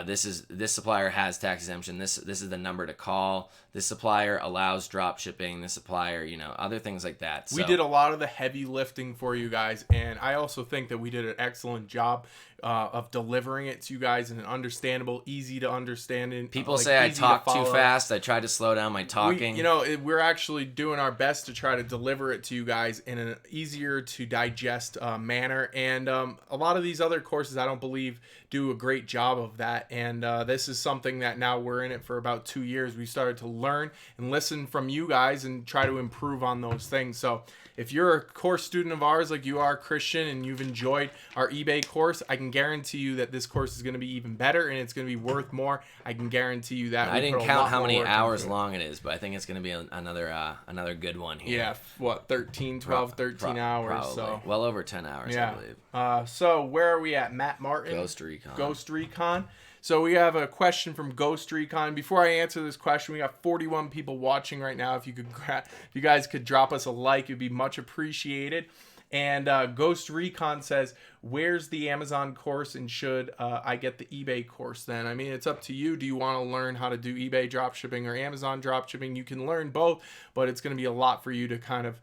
this supplier has tax exemption. This is the number to call. This supplier allows drop shipping. This supplier, other things like that. So, we did a lot of the heavy lifting for you guys, and I also think that we did an excellent job of delivering it to you guys in an understandable, easy to understand. People say I talk too fast. I try to slow down my talking. We're actually doing our best to try to deliver it to you guys in an easier to digest manner. And a lot of these other courses, I don't believe, do a great job of that. And this is something that now we're in it for about 2 years. We started to learn and listen from you guys and try to improve on those things. So if you're a course student of ours like you are, Christian, and you've enjoyed our eBay course, I can guarantee you that this course is going to be even better and it's going to be worth more. I can guarantee you that. I didn't count how many hours long it is, but I think it's going to be another good one here. Yeah, 13 hours. Probably. So well over 10 hours, yeah. I believe. So where are we at? Matt Martin? Ghost Recon. So we have a question from Ghost Recon. Before I answer this question, we got 41 people watching right now. If you guys could drop us a like, it'd be much appreciated. And Ghost Recon says, where's the Amazon course, and should I get the eBay course then? I mean, it's up to you. Do you want to learn how to do eBay dropshipping or Amazon dropshipping? You can learn both, but it's going to be a lot for you to kind of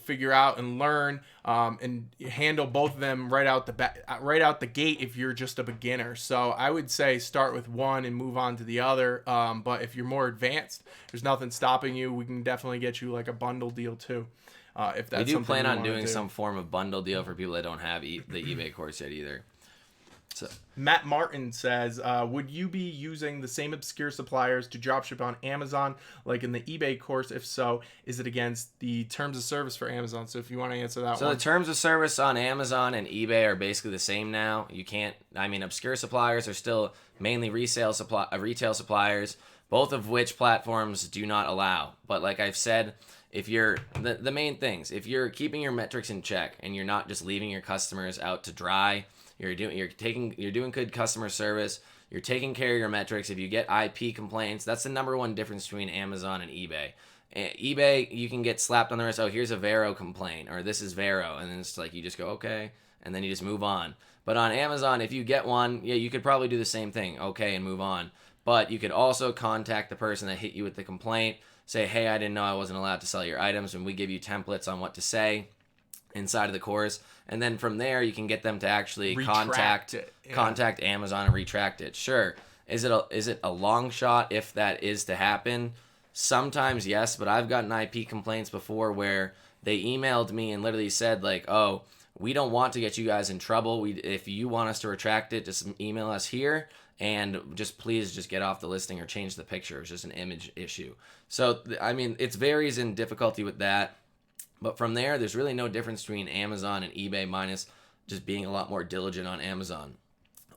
figure out and learn and handle both of them right out the gate if you're just a beginner. So I would say start with one and move on to the other. But if you're more advanced, there's nothing stopping you. We can definitely get you like a bundle deal too. If that's we do something plan you on wanna doing do. some form of bundle deal for people that don't have the eBay course yet either. So Matt Martin says, would you be using the same obscure suppliers to dropship on Amazon like in the eBay course? If so, is it against the terms of service for Amazon? So if you want to answer that one. So the terms of service on Amazon and eBay are basically the same now. Obscure suppliers are still mainly retail suppliers, both of which platforms do not allow. But like I've said, if you're the main things, if you're keeping your metrics in check and you're not just leaving your customers out to dry, you're doing good customer service, you're taking care of your metrics. If you get IP complaints, that's the number one difference between Amazon and eBay. eBay, you can get slapped on the wrist. Oh, here's a Vero complaint, or this is Vero, and then it's like you just go okay, and then you just move on. But on Amazon, if you get one, yeah, you could probably do the same thing, okay, and move on. But you could also contact the person that hit you with the complaint. Say, hey, I didn't know I wasn't allowed to sell your items, and we give you templates on what to say inside of the course. And then from there, you can get them to actually contact Amazon and retract it. Sure. Is it a long shot if that is to happen? Sometimes yes, but I've gotten IP complaints before where they emailed me and literally said like, "Oh, we don't want to get you guys in trouble. If you want us to retract it, just email us here and please just get off the listing or change the picture. It's just an image issue." So I mean, it varies in difficulty with that. But from there, there's really no difference between Amazon and eBay minus just being a lot more diligent on Amazon.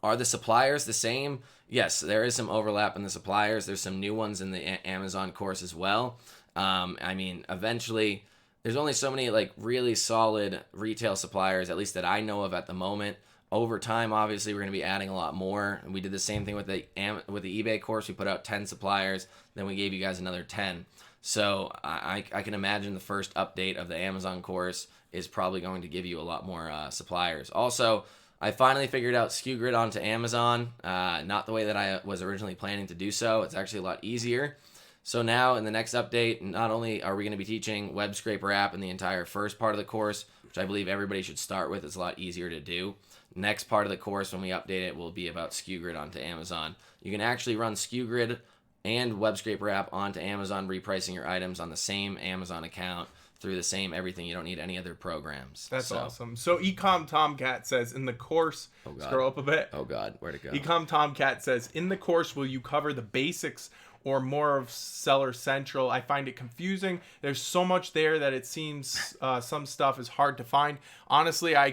Are the suppliers the same? Yes, there is some overlap in the suppliers. There's some new ones in the Amazon course as well. I mean, eventually, there's only so many like really solid retail suppliers, at least that I know of at the moment. Over time, obviously, we're going to be adding a lot more. And we did the same thing with the eBay course. We put out 10 suppliers, then we gave you guys another 10. So I can imagine the first update of the Amazon course is probably going to give you a lot more suppliers. Also, I finally figured out SKU Grid onto Amazon, not the way that I was originally planning to do so. It's actually a lot easier. So now in the next update, not only are we going to be teaching Web Scraper app in the entire first part of the course, which I believe everybody should start with. It's a lot easier to do. Next part of the course, when we update it, will be about SKU Grid onto Amazon. You can actually run SKU Grid and Web Scraper app onto Amazon, repricing your items on the same Amazon account through the same everything. You don't need any other programs. That's awesome. So eCom Tomcat says in the course, scroll up a bit. Oh God, where'd it go? eCom Tomcat says, in the course, will you cover the basics or more of Seller Central? I find it confusing. There's so much there that it seems some stuff is hard to find. Honestly, I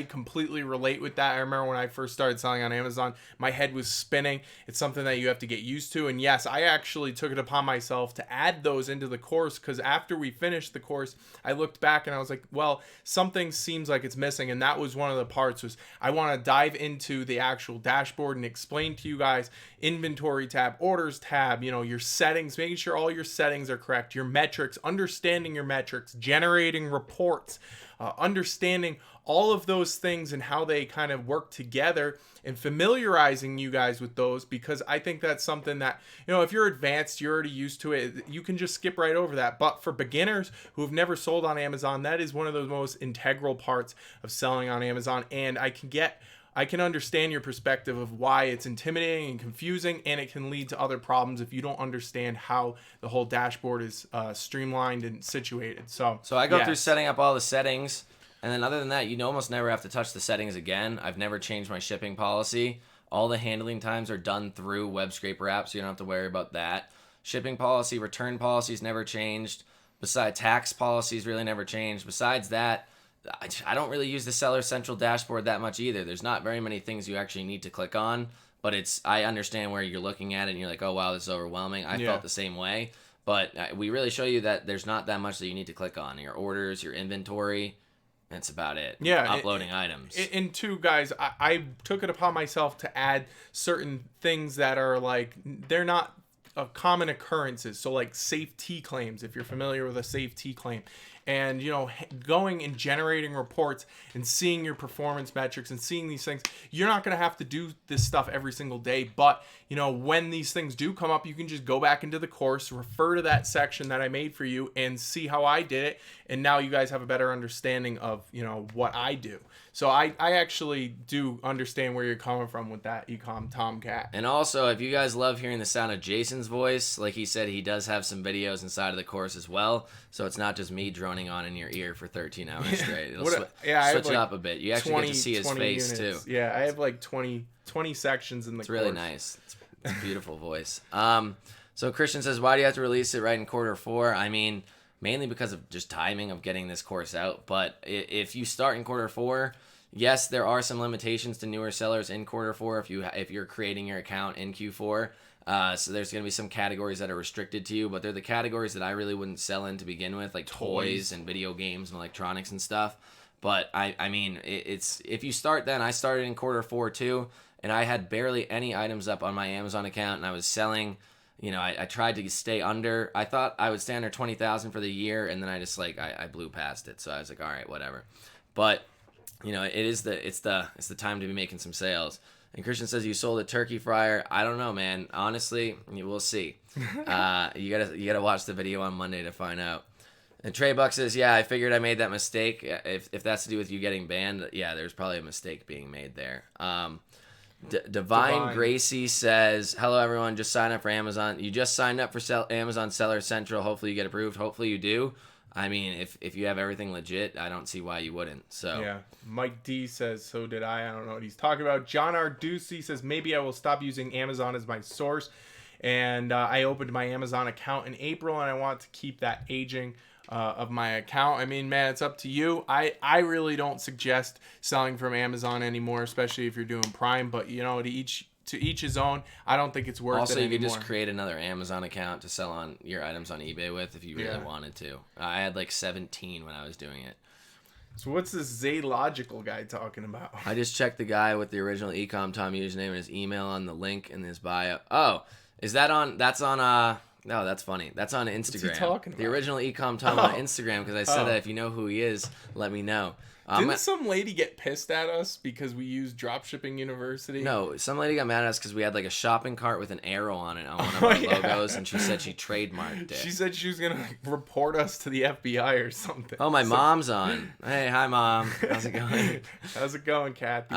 completely relate with that. I remember when I first started selling on Amazon, my head was spinning. It's something that you have to get used to. And yes, I actually took it upon myself to add those into the course, because after we finished the course, I looked back and I was like, well, something seems like it's missing. And that was one of the parts. Was I want to dive into the actual dashboard and explain to you guys inventory tab, orders tab, your settings, making sure all your settings are correct, your metrics, understanding your metrics, generating reports, understanding all of those things and how they kind of work together, and familiarizing you guys with those, because I think that's something that, if you're advanced, you're already used to it, you can just skip right over that. But for beginners who have never sold on Amazon, that is one of the most integral parts of selling on Amazon. And I can understand your perspective of why it's intimidating and confusing, and it can lead to other problems if you don't understand how the whole dashboard is streamlined and situated. So I go through setting up all the settings, and then other than that, you almost never have to touch the settings again. I've never changed my shipping policy. All the handling times are done through Web Scraper app, so you don't have to worry about that. Shipping policy, return policies never changed. Besides, tax policies really never changed. Besides that, I don't really use the Seller Central dashboard that much either. There's not very many things you actually need to click on, but I understand where you're looking at it and you're like, oh wow, this is overwhelming. I felt the same way, but we really show you that there's not that much that you need to click on. Your orders, your inventory, that's about it. Yeah, uploading items. And two, guys, I took it upon myself to add certain things that are like, they're not common occurrences. So like safe T claims, if you're familiar with a safe T claim. And, going and generating reports and seeing your performance metrics and seeing these things, you're not going to have to do this stuff every single day. But, when these things do come up, you can just go back into the course, refer to that section that I made for you, and see how I did it. And now you guys have a better understanding of, what I do. So I actually do understand where you're coming from with that eCom Tomcat. And also, if you guys love hearing the sound of Jason's voice, like he said, he does have some videos inside of the course as well. So it's not just me droning on in your ear for 13 hours straight. It'll switch it up a bit. You actually get to see his face units. too. Yeah, I have like 20 sections in the course. It's really nice. It's a beautiful voice. So Christian says, why do you have to release it right in quarter 4? I mean, mainly because of just timing of getting this course out. But if you start in quarter 4, yes, there are some limitations to newer sellers in quarter 4 if you're creating your account in Q4. So there's going to be some categories that are restricted to you, but they're the categories that I really wouldn't sell in to begin with, like toys and video games and electronics and stuff. But I mean, it's if you start then, I started in quarter 4 too, and I had barely any items up on my Amazon account, and I was selling. I tried to stay under. I thought I would stay under 20,000 for the year, and then I just I blew past it. So I was like, all right, whatever. But it's the time to be making some sales. And Christian says you sold a turkey fryer. I don't know, man. Honestly, we'll see. You gotta watch the video on Monday to find out. And Trey Buck says, yeah, I figured I made that mistake. If that's to do with you getting banned, yeah, there's probably a mistake being made there. Divine Gracie says, hello everyone, just sign up for Amazon. You just signed up for Amazon Seller Central. Hopefully you get approved. Hopefully you do. I mean, if you have everything legit, I don't see why you wouldn't. So yeah. Mike D says, so did I. I don't know what he's talking about. John R. Ducey says, maybe I will stop using Amazon as my source. And I opened my Amazon account in April, and I want to keep that aging of my account. I mean, man, it's up to you. I really don't suggest selling from Amazon anymore, especially if you're doing Prime. But, you know, to each his own. I don't think it's worth it anymore. Also, you could just create another Amazon account to sell on your items on eBay with if you really wanted to. I had like 17 when I was doing it. So what's this Zaylogical guy talking about? I just checked the guy with the original eCom Tom username and his email on the link in his bio. Oh, is that on? That's on. No, that's funny. That's on Instagram. What's he talking about? The original eCom Tom on Instagram, because I said that if you know who he is, let me know. Didn't some lady get pissed at us because we used Dropshipping University? No, some lady got mad at us because we had like a shopping cart with an arrow on it on one of our logos, and she said she trademarked it. She said she was gonna report us to the FBI or something. Oh, my mom's on. Hey, hi mom. How's it going? How's it going, Kathy?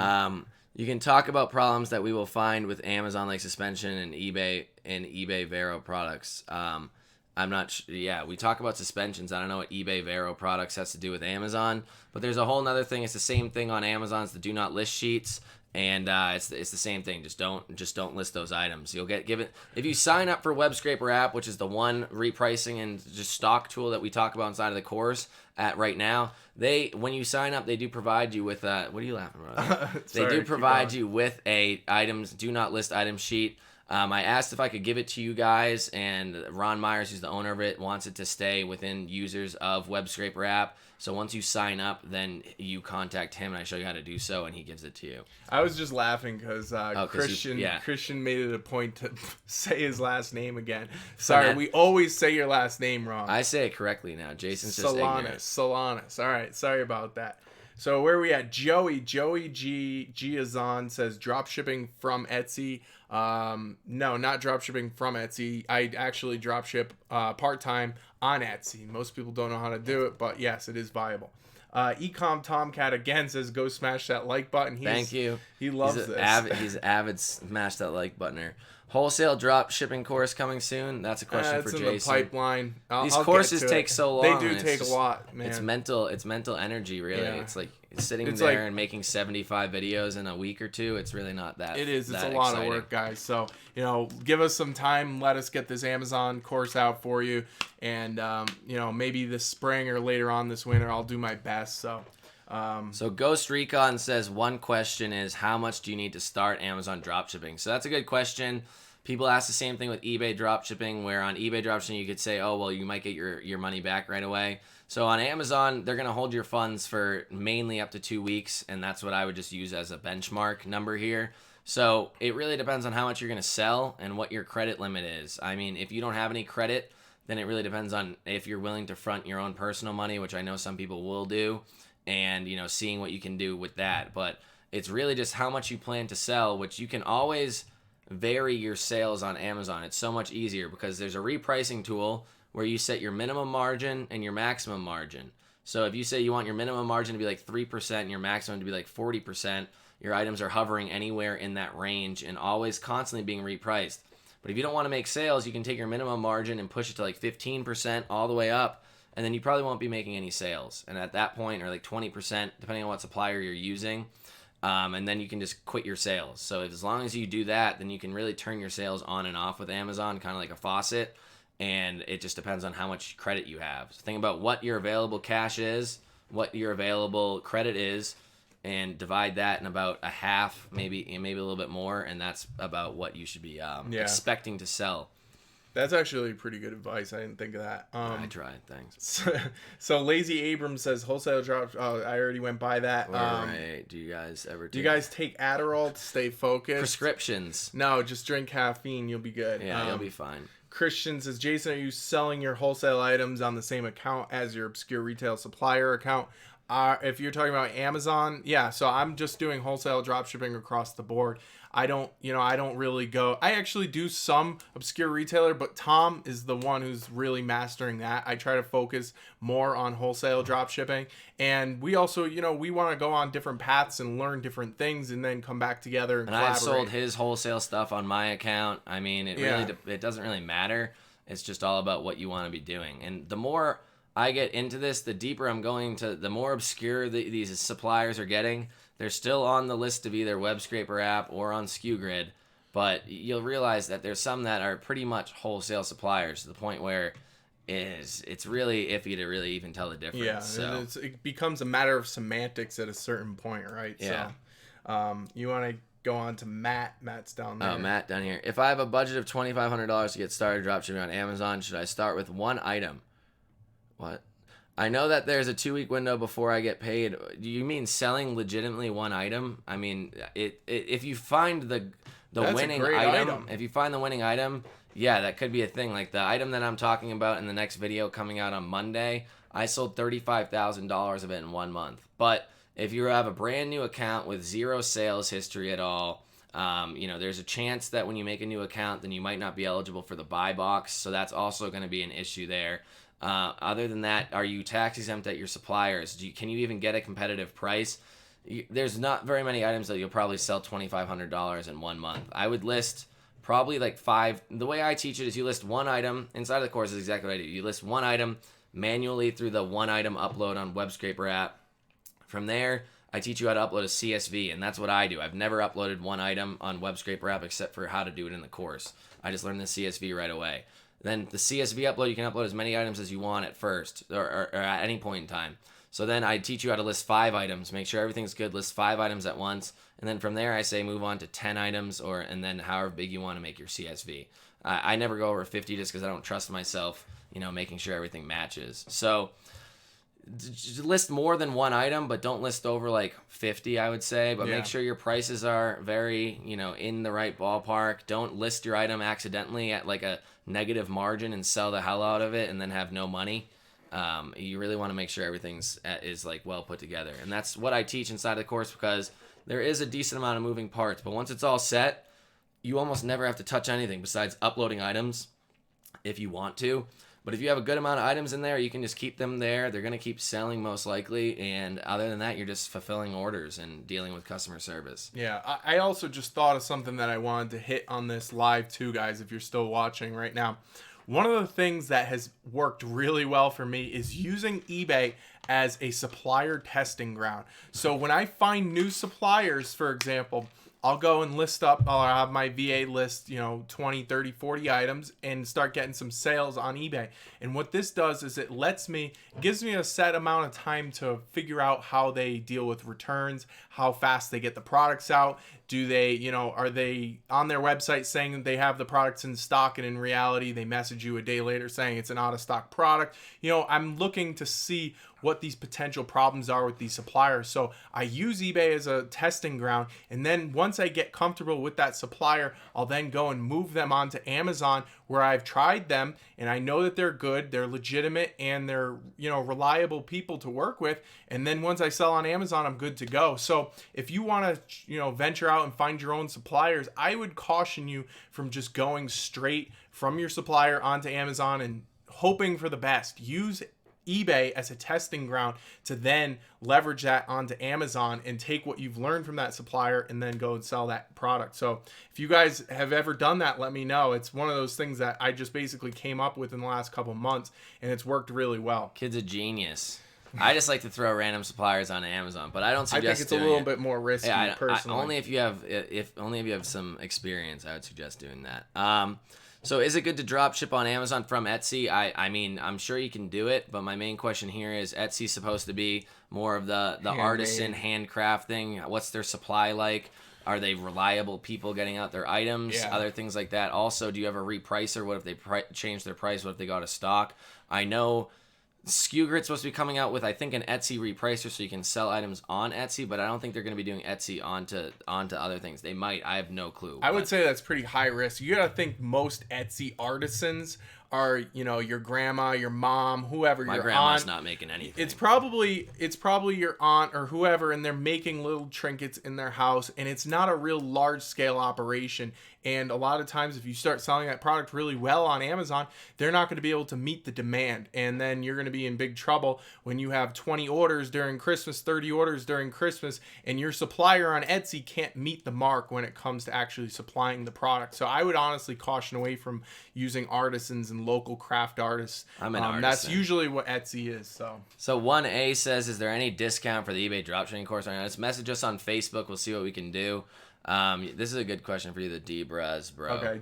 You can talk about problems that we will find with Amazon, like suspension and eBay Vero products. I'm not yeah, we talk about suspensions. I don't know what eBay Vero products has to do with Amazon, but there's a whole nother thing. It's the same thing on Amazon's the do not list sheets, and it's the same thing. Just don't list those items. You'll get given if you sign up for Web Scraper app, which is the one repricing and just stock tool that we talk about inside of the course at right now. When you sign up, they do provide you with what are you laughing about? They do provide you with a items do not list item sheet. I asked if I could give it to you guys, and Ron Myers, who's the owner of it, wants it to stay within users of Web Scraper app. So once you sign up, then you contact him, and I show you how to do so, and he gives it to you. I was just laughing because Christian made it a point to say his last name again. Sorry, we always say your last name wrong. I say it correctly now. Jason's just ignorant. Solanas. All right, sorry about that. So where are we at? Joey G. Giazon says dropshipping from Etsy. No, not dropshipping from Etsy. I actually dropship part-time on Etsy. Most people don't know how to do it, but yes, it is viable. eCom Tomcat again says go smash that like button. Thank you. He loves this. He's an avid smash that like buttoner. Wholesale drop shipping course coming soon. That's a question for Jason. It's in the pipeline. These courses take so long. They do take a lot, man. It's mental energy, really. Yeah. It's like sitting there and making 75 videos in a week or two. It's really not that. It is. It's a lot of work, guys. So give us some time. Let us get this Amazon course out for you, and maybe this spring or later on this winter, I'll do my best. So Ghost Recon says one question is how much do you need to start Amazon dropshipping? So that's a good question. People ask the same thing with eBay dropshipping, where on eBay dropshipping you could say, oh, well, you might get your money back right away. So on Amazon, they're going to hold your funds for mainly up to 2 weeks, and that's what I would just use as a benchmark number here. So it really depends on how much you're going to sell and what your credit limit is. I mean, if you don't have any credit, then it really depends on if you're willing to front your own personal money, which I know some people will do, and seeing what you can do with that. But it's really just how much you plan to sell, which you can always vary your sales on Amazon. It's so much easier because there's a repricing tool where you set your minimum margin and your maximum margin. So if you say you want your minimum margin to be like 3% and your maximum to be like 40%, your items are hovering anywhere in that range and always constantly being repriced. But if you don't want to make sales, you can take your minimum margin and push it to like 15% all the way up, and then you probably won't be making any sales. And at that point, or like 20%, depending on what supplier you're using, and then you can just quit your sales. So as long as you do that, then you can really turn your sales on and off with Amazon, kind of like a faucet, and it just depends on how much credit you have. So think about what your available cash is, what your available credit is, and divide that in about a half, maybe a little bit more, and that's about what you should be expecting to sell. That's actually pretty good advice. I didn't think of that. I tried. Thanks. So Lazy Abrams says wholesale drop. Oh, I already went by that. All right. Do you guys ever? Do you guys take Adderall to stay focused? Prescriptions. No, just drink caffeine. You'll be good. Yeah, you'll be fine. Christian says, Jason, are you selling your wholesale items on the same account as your obscure retail supplier account? If you're talking about Amazon, yeah, so I'm just doing wholesale drop shipping across the board. I don't really go. I actually do some obscure retailer, but Tom is the one who's really mastering that. I try to focus more on wholesale drop shipping, and we also, we want to go on different paths and learn different things, and then come back together and collaborate. I've sold his wholesale stuff on my account. I mean, it doesn't really matter. It's just all about what you want to be doing, and the more I get into this, the deeper I'm going to, the more obscure these suppliers are getting. They're still on the list of either web scraper app or on SKU Grid, but you'll realize that there's some that are pretty much wholesale suppliers to the point where it's really iffy to really even tell the difference. Yeah, so it becomes a matter of semantics at a certain point, right? Yeah. So, you want to go on to Matt. Matt's down there. Oh, Matt down here. If I have a budget of $2,500 to get started dropshipping on Amazon, should I start with one item? What? I know that there's a 2-week window before I get paid. Do you mean selling legitimately one item? I mean, if you find the winning item, if you find the winning item, yeah, that could be a thing. Like the item that I'm talking about in the next video coming out on Monday, I sold $35,000 of it in 1 month. But if you have a brand new account with zero sales history at all, there's a chance that when you make a new account, then you might not be eligible for the buy box. So that's also going to be an issue there. Other than that, are you tax exempt at your suppliers? Can you even get a competitive price? There's not very many items that you'll probably sell $2,500 in 1 month. I would list probably like 5. The way I teach it is you list one item. Inside of the course is exactly what I do. You list one item manually through the one item upload on web scraper app. From there, I teach you how to upload a CSV, and that's what I do. I've never uploaded one item on web scraper app except for how to do it in the course. I just learned the CSV right away. Then the CSV upload, you can upload as many items as you want at first or at any point in time. So then I teach you how to list 5 items, make sure everything's good, list 5 items at once. And then from there, I say move on to 10 items and then however big you want to make your CSV. I never go over 50 just because I don't trust myself, making sure everything matches. So list more than one item, but don't list over like 50, I would say. But make sure your prices are very, in the right ballpark. Don't list your item accidentally at like a negative margin and sell the hell out of it and then have no money. You really want to make sure everything's is like well put together. And that's what I teach inside of the course because there is a decent amount of moving parts. But once it's all set, you almost never have to touch anything besides uploading items if you want to. But if you have a good amount of items in there, you can just keep them there. They're going to keep selling most likely. And other than that, you're just fulfilling orders and dealing with customer service. Yeah, I also just thought of something that I wanted to hit on this live too, guys, if you're still watching right now. One of the things that has worked really well for me is using eBay as a supplier testing ground. So when I find new suppliers, for example, I'll go and I'll have my VA list, 20, 30, 40 items and start getting some sales on eBay. And what this does is it gives me a set amount of time to figure out how they deal with returns, how fast they get the products out. Do they, are they on their website saying that they have the products in stock and in reality they message you a day later saying it's an out of stock product? I'm looking to see what these potential problems are with these suppliers. So I use eBay as a testing ground. And then once I get comfortable with that supplier, I'll then go and move them onto Amazon where I've tried them and I know that they're good, they're legitimate, and they're, reliable people to work with. And then once I sell on Amazon, I'm good to go. So if you want to, venture out and find your own suppliers, I would caution you from just going straight from your supplier onto Amazon and hoping for the best. Use eBay as a testing ground to then leverage that onto Amazon and take what you've learned from that supplier and then go and sell that product. So if you guys have ever done that, let me know. It's one of those things that I just basically came up with in the last couple months and it's worked really well. Kid's a genius. I just like to throw random suppliers on Amazon, but I don't suggest I think it's a little bit more risky, personally. Only if you have some experience, I would suggest doing that. So is it good to drop ship on Amazon from Etsy? I mean, I'm sure you can do it, but my main question here is Etsy supposed to be more of the artisan handcraft thing? What's their supply like? Are they reliable people getting out their items? Yeah. Other things like that. Also, do you have a repricer? What if they change their price? What if they go out of stock? I know SKU Grid's supposed to be coming out with, I think, an Etsy repricer so you can sell items on Etsy, but I don't think they're going to be doing Etsy onto other things. They might. I have no clue. I would say that's pretty high risk. You got to think most Etsy artisans are, you know, your grandma, your mom, whoever, My your grandma's aunt. not making anything. It's probably your aunt or whoever, and they're making little trinkets in their house, and it's not a real large scale operation. And a lot of times, if you start selling that product really well on Amazon, they're not going to be able to meet the demand, and then you're going to be in big trouble when you have 20 orders during Christmas, 30 orders during Christmas, and your supplier on Etsy can't meet the mark when it comes to actually supplying the product. So I would honestly caution away from using artisans and local craft artists. I'm an artisan. That's usually what Etsy is. So 1A says, is there any discount for the eBay dropshipping course? Just message us on Facebook. We'll see what we can do. This is a good question for you, the D-Braz, bro. Okay,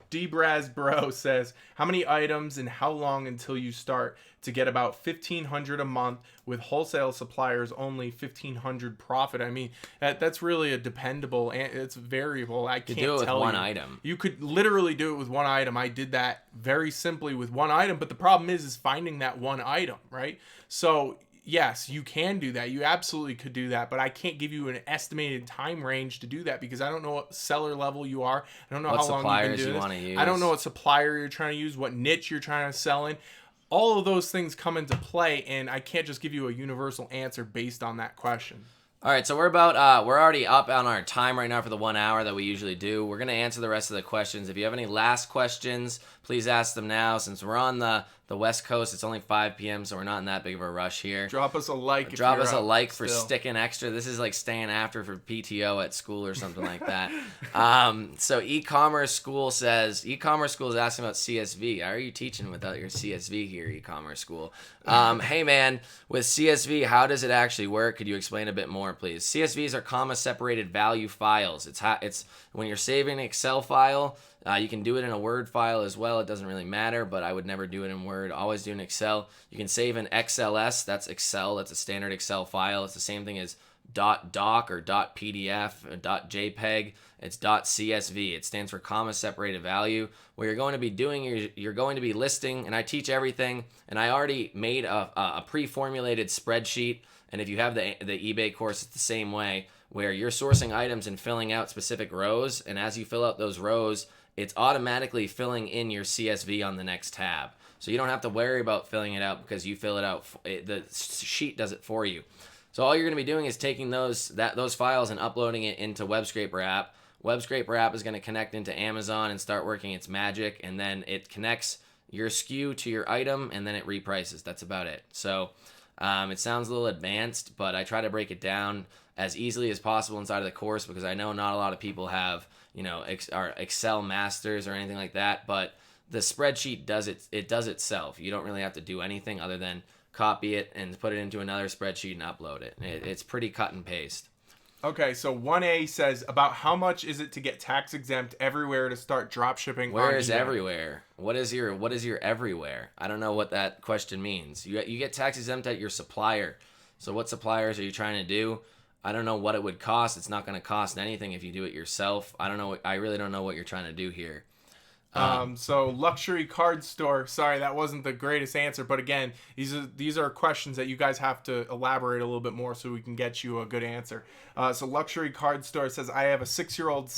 D-Braz Bro says, how many items and how long until you start to get about $1,500 a month with wholesale suppliers only $1,500 profit? I mean, that's really a dependable, it's variable. I can't do it with tell one you. item. You could literally do it with one item. I did that very simply with one item, but the problem is finding that one item, right? So yes, you can do that. You absolutely could do that, but I can't give you an estimated time range to do that because I don't know what seller level you are. I don't know what how long you've been doing you want this. to use. I don't know what supplier you're trying to use, what niche you're trying to sell in. All of those things come into play, and I can't just give you a universal answer based on that question. All right, so we're already up on our time right now for the 1 hour that we usually do. We're going to answer the rest of the questions. If you have any last questions, please ask them now. Since we're on the West Coast, it's only 5 p.m., so we're not in that big of a rush here. Drop us a like. Drop us a like for sticking extra. This is like staying after for PTO at school or something like that. So e-commerce school is asking about CSV. How are you teaching without your CSV here, e-commerce school? Hey man, with CSV, how does it actually work? Could you explain a bit more, please? CSVs are comma separated value files. It's when you're saving an Excel file. You can do it in a Word file as well. It doesn't really matter, but I would never do it in Word. Always do in Excel. You can save in XLS. That's Excel. That's a standard Excel file. It's the same thing as .doc or .pdf or .jpeg. It's .csv. It stands for comma separated value. What you're going to be doing, you're going to be listing, and I teach everything, and I already made a pre-formulated spreadsheet, and if you have the eBay course, it's the same way, where you're sourcing items and filling out specific rows, and as you fill out those rows, it's automatically filling in your CSV on the next tab. So you don't have to worry about filling it out because you fill it out. The sheet does it for you. So all you're going to be doing is taking those files and uploading it into WebScraper app. WebScraper app is going to connect into Amazon and start working its magic, and then it connects your SKU to your item, and then it reprices. That's about it. So it sounds a little advanced, but I try to break it down as easily as possible inside of the course because I know not a lot of people have, are Excel masters or anything like that, but the spreadsheet does itself. You don't really have to do anything other than copy it and put it into another spreadsheet and upload it. It's pretty cut and paste. Okay, so 1A says, about how much is it to get tax exempt everywhere to start drop shipping? Where is everywhere? What is your everywhere? I don't know what that question means. You get tax exempt at your supplier. So what suppliers are you trying to do? I don't know what it would cost. It's not going to cost anything if you do it yourself. I don't know. I really don't know what you're trying to do here. So luxury card store. Sorry, that wasn't the greatest answer, but again, these are questions that you guys have to elaborate a little bit more so we can get you a good answer. So luxury card store says, I have a 6-year-old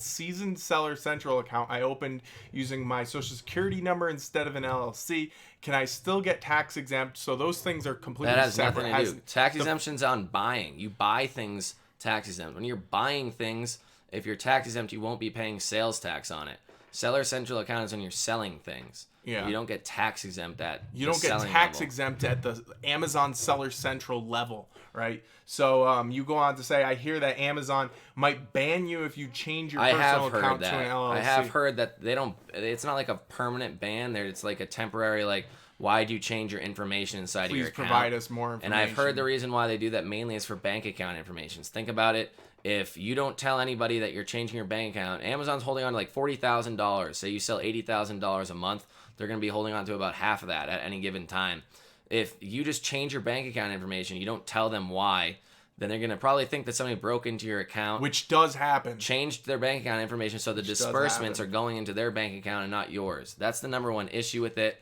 seasoned Seller Central account I opened using my social security number instead of an LLC. Can I still get tax exempt? So those things are completely separate. That has nothing to do. Tax exemption's on buying. You buy things tax exempt. When you're buying things, if you're tax exempt, you won't be paying sales tax on it. Seller Central account is when you're selling things. Yeah. You don't get tax exempt at You don't get tax level. exempt at the Amazon Seller Central level, right? So you go on to say, I hear that Amazon might ban you if you change your personal account to an LLC. I have heard that they don't. It's not like a permanent ban. There, it's like a temporary. Like, why do you change your information inside of your account? Please provide us more information. And I've heard the reason why they do that mainly is for bank account information. Think about it. If you don't tell anybody that you're changing your bank account, Amazon's holding on to like $40,000. Say you sell $80,000 a month, they're going to be holding on to about half of that at any given time. If you just change your bank account information, you don't tell them why, then they're going to probably think that somebody broke into your account. Which does happen. Changed their bank account information so the disbursements are going into their bank account and not yours. That's the number one issue with it.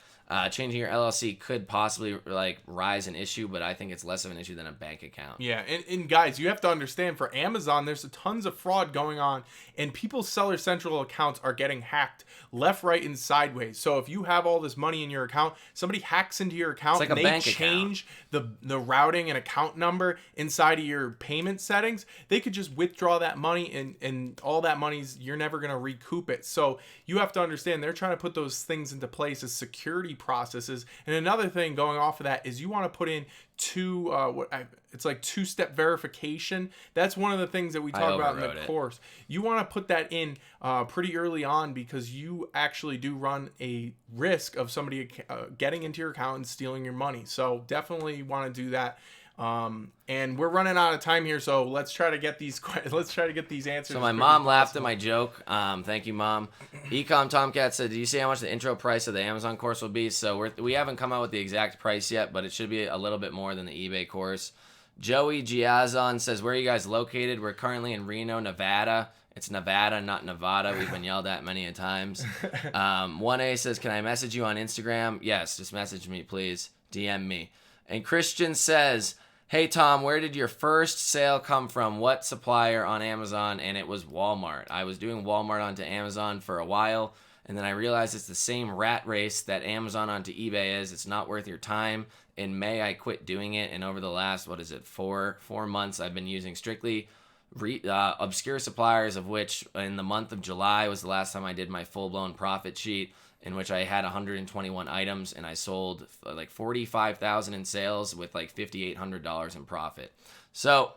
Changing your LLC could possibly like rise an issue, but I think it's less of an issue than a bank account. Yeah, and guys, you have to understand, for Amazon, there's tons of fraud going on, and people's Seller Central accounts are getting hacked left, right, and sideways. So if you have all this money in your account, somebody hacks into your account, It's like and a they bank change the routing and account number inside of your payment settings, they could just withdraw that money, and all that money's, you're never going to recoup it. So you have to understand, they're trying to put those things into place as security processes. And another thing going off of that is you want to put in it's like two-step verification. That's one of the things that we talk about in the course. You want to put that in pretty early on, because you actually do run a risk of somebody getting into your account and stealing your money. So definitely want to do that. And we're running out of time here, so let's try to get these answers. So my mom laughed at my joke. Thank you, Mom. eCom Tomcat said, "Did you see how much the intro price of the Amazon course will be?" So we haven't come out with the exact price yet, but it should be a little bit more than the eBay course. Joey Giazon says, "Where are you guys located?" We're currently in Reno, Nevada. It's Nevada, not Nevada. We've been yelled at many a times. 1A says, "Can I message you on Instagram?" Yes, just message me, please. DM me. And Christian says, "Hey, Tom, where did your first sale come from? What supplier on Amazon?" And it was Walmart. I was doing Walmart onto Amazon for a while, and then I realized it's the same rat race that Amazon onto eBay is. It's not worth your time. In May, I quit doing it, and over the last, 4 months, I've been using strictly obscure suppliers, of which in the month of July was the last time I did my full-blown profit sheet, in which I had 121 items, and I sold like 45,000 in sales with like $5,800 in profit. So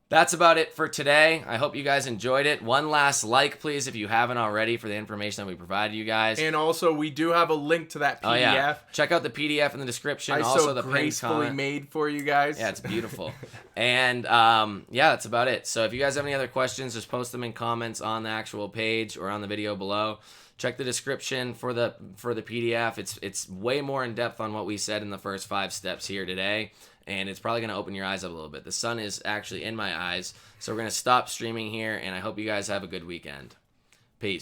that's about it for today. I hope you guys enjoyed it. One last like, please, if you haven't already, for the information that we provided you guys. And also, we do have a link to that PDF. Oh, yeah. Check out the PDF in the description. I also so the gracefully made for you guys. Yeah, it's beautiful. And yeah, that's about it. So if you guys have any other questions, just post them in comments on the actual page or on the video below. Check the description for the PDF. It's way more in depth on what we said in the first 5 steps here today, and it's probably going to open your eyes up a little bit. The sun is actually in my eyes, so we're going to stop streaming here, and I hope you guys have a good weekend. Peace.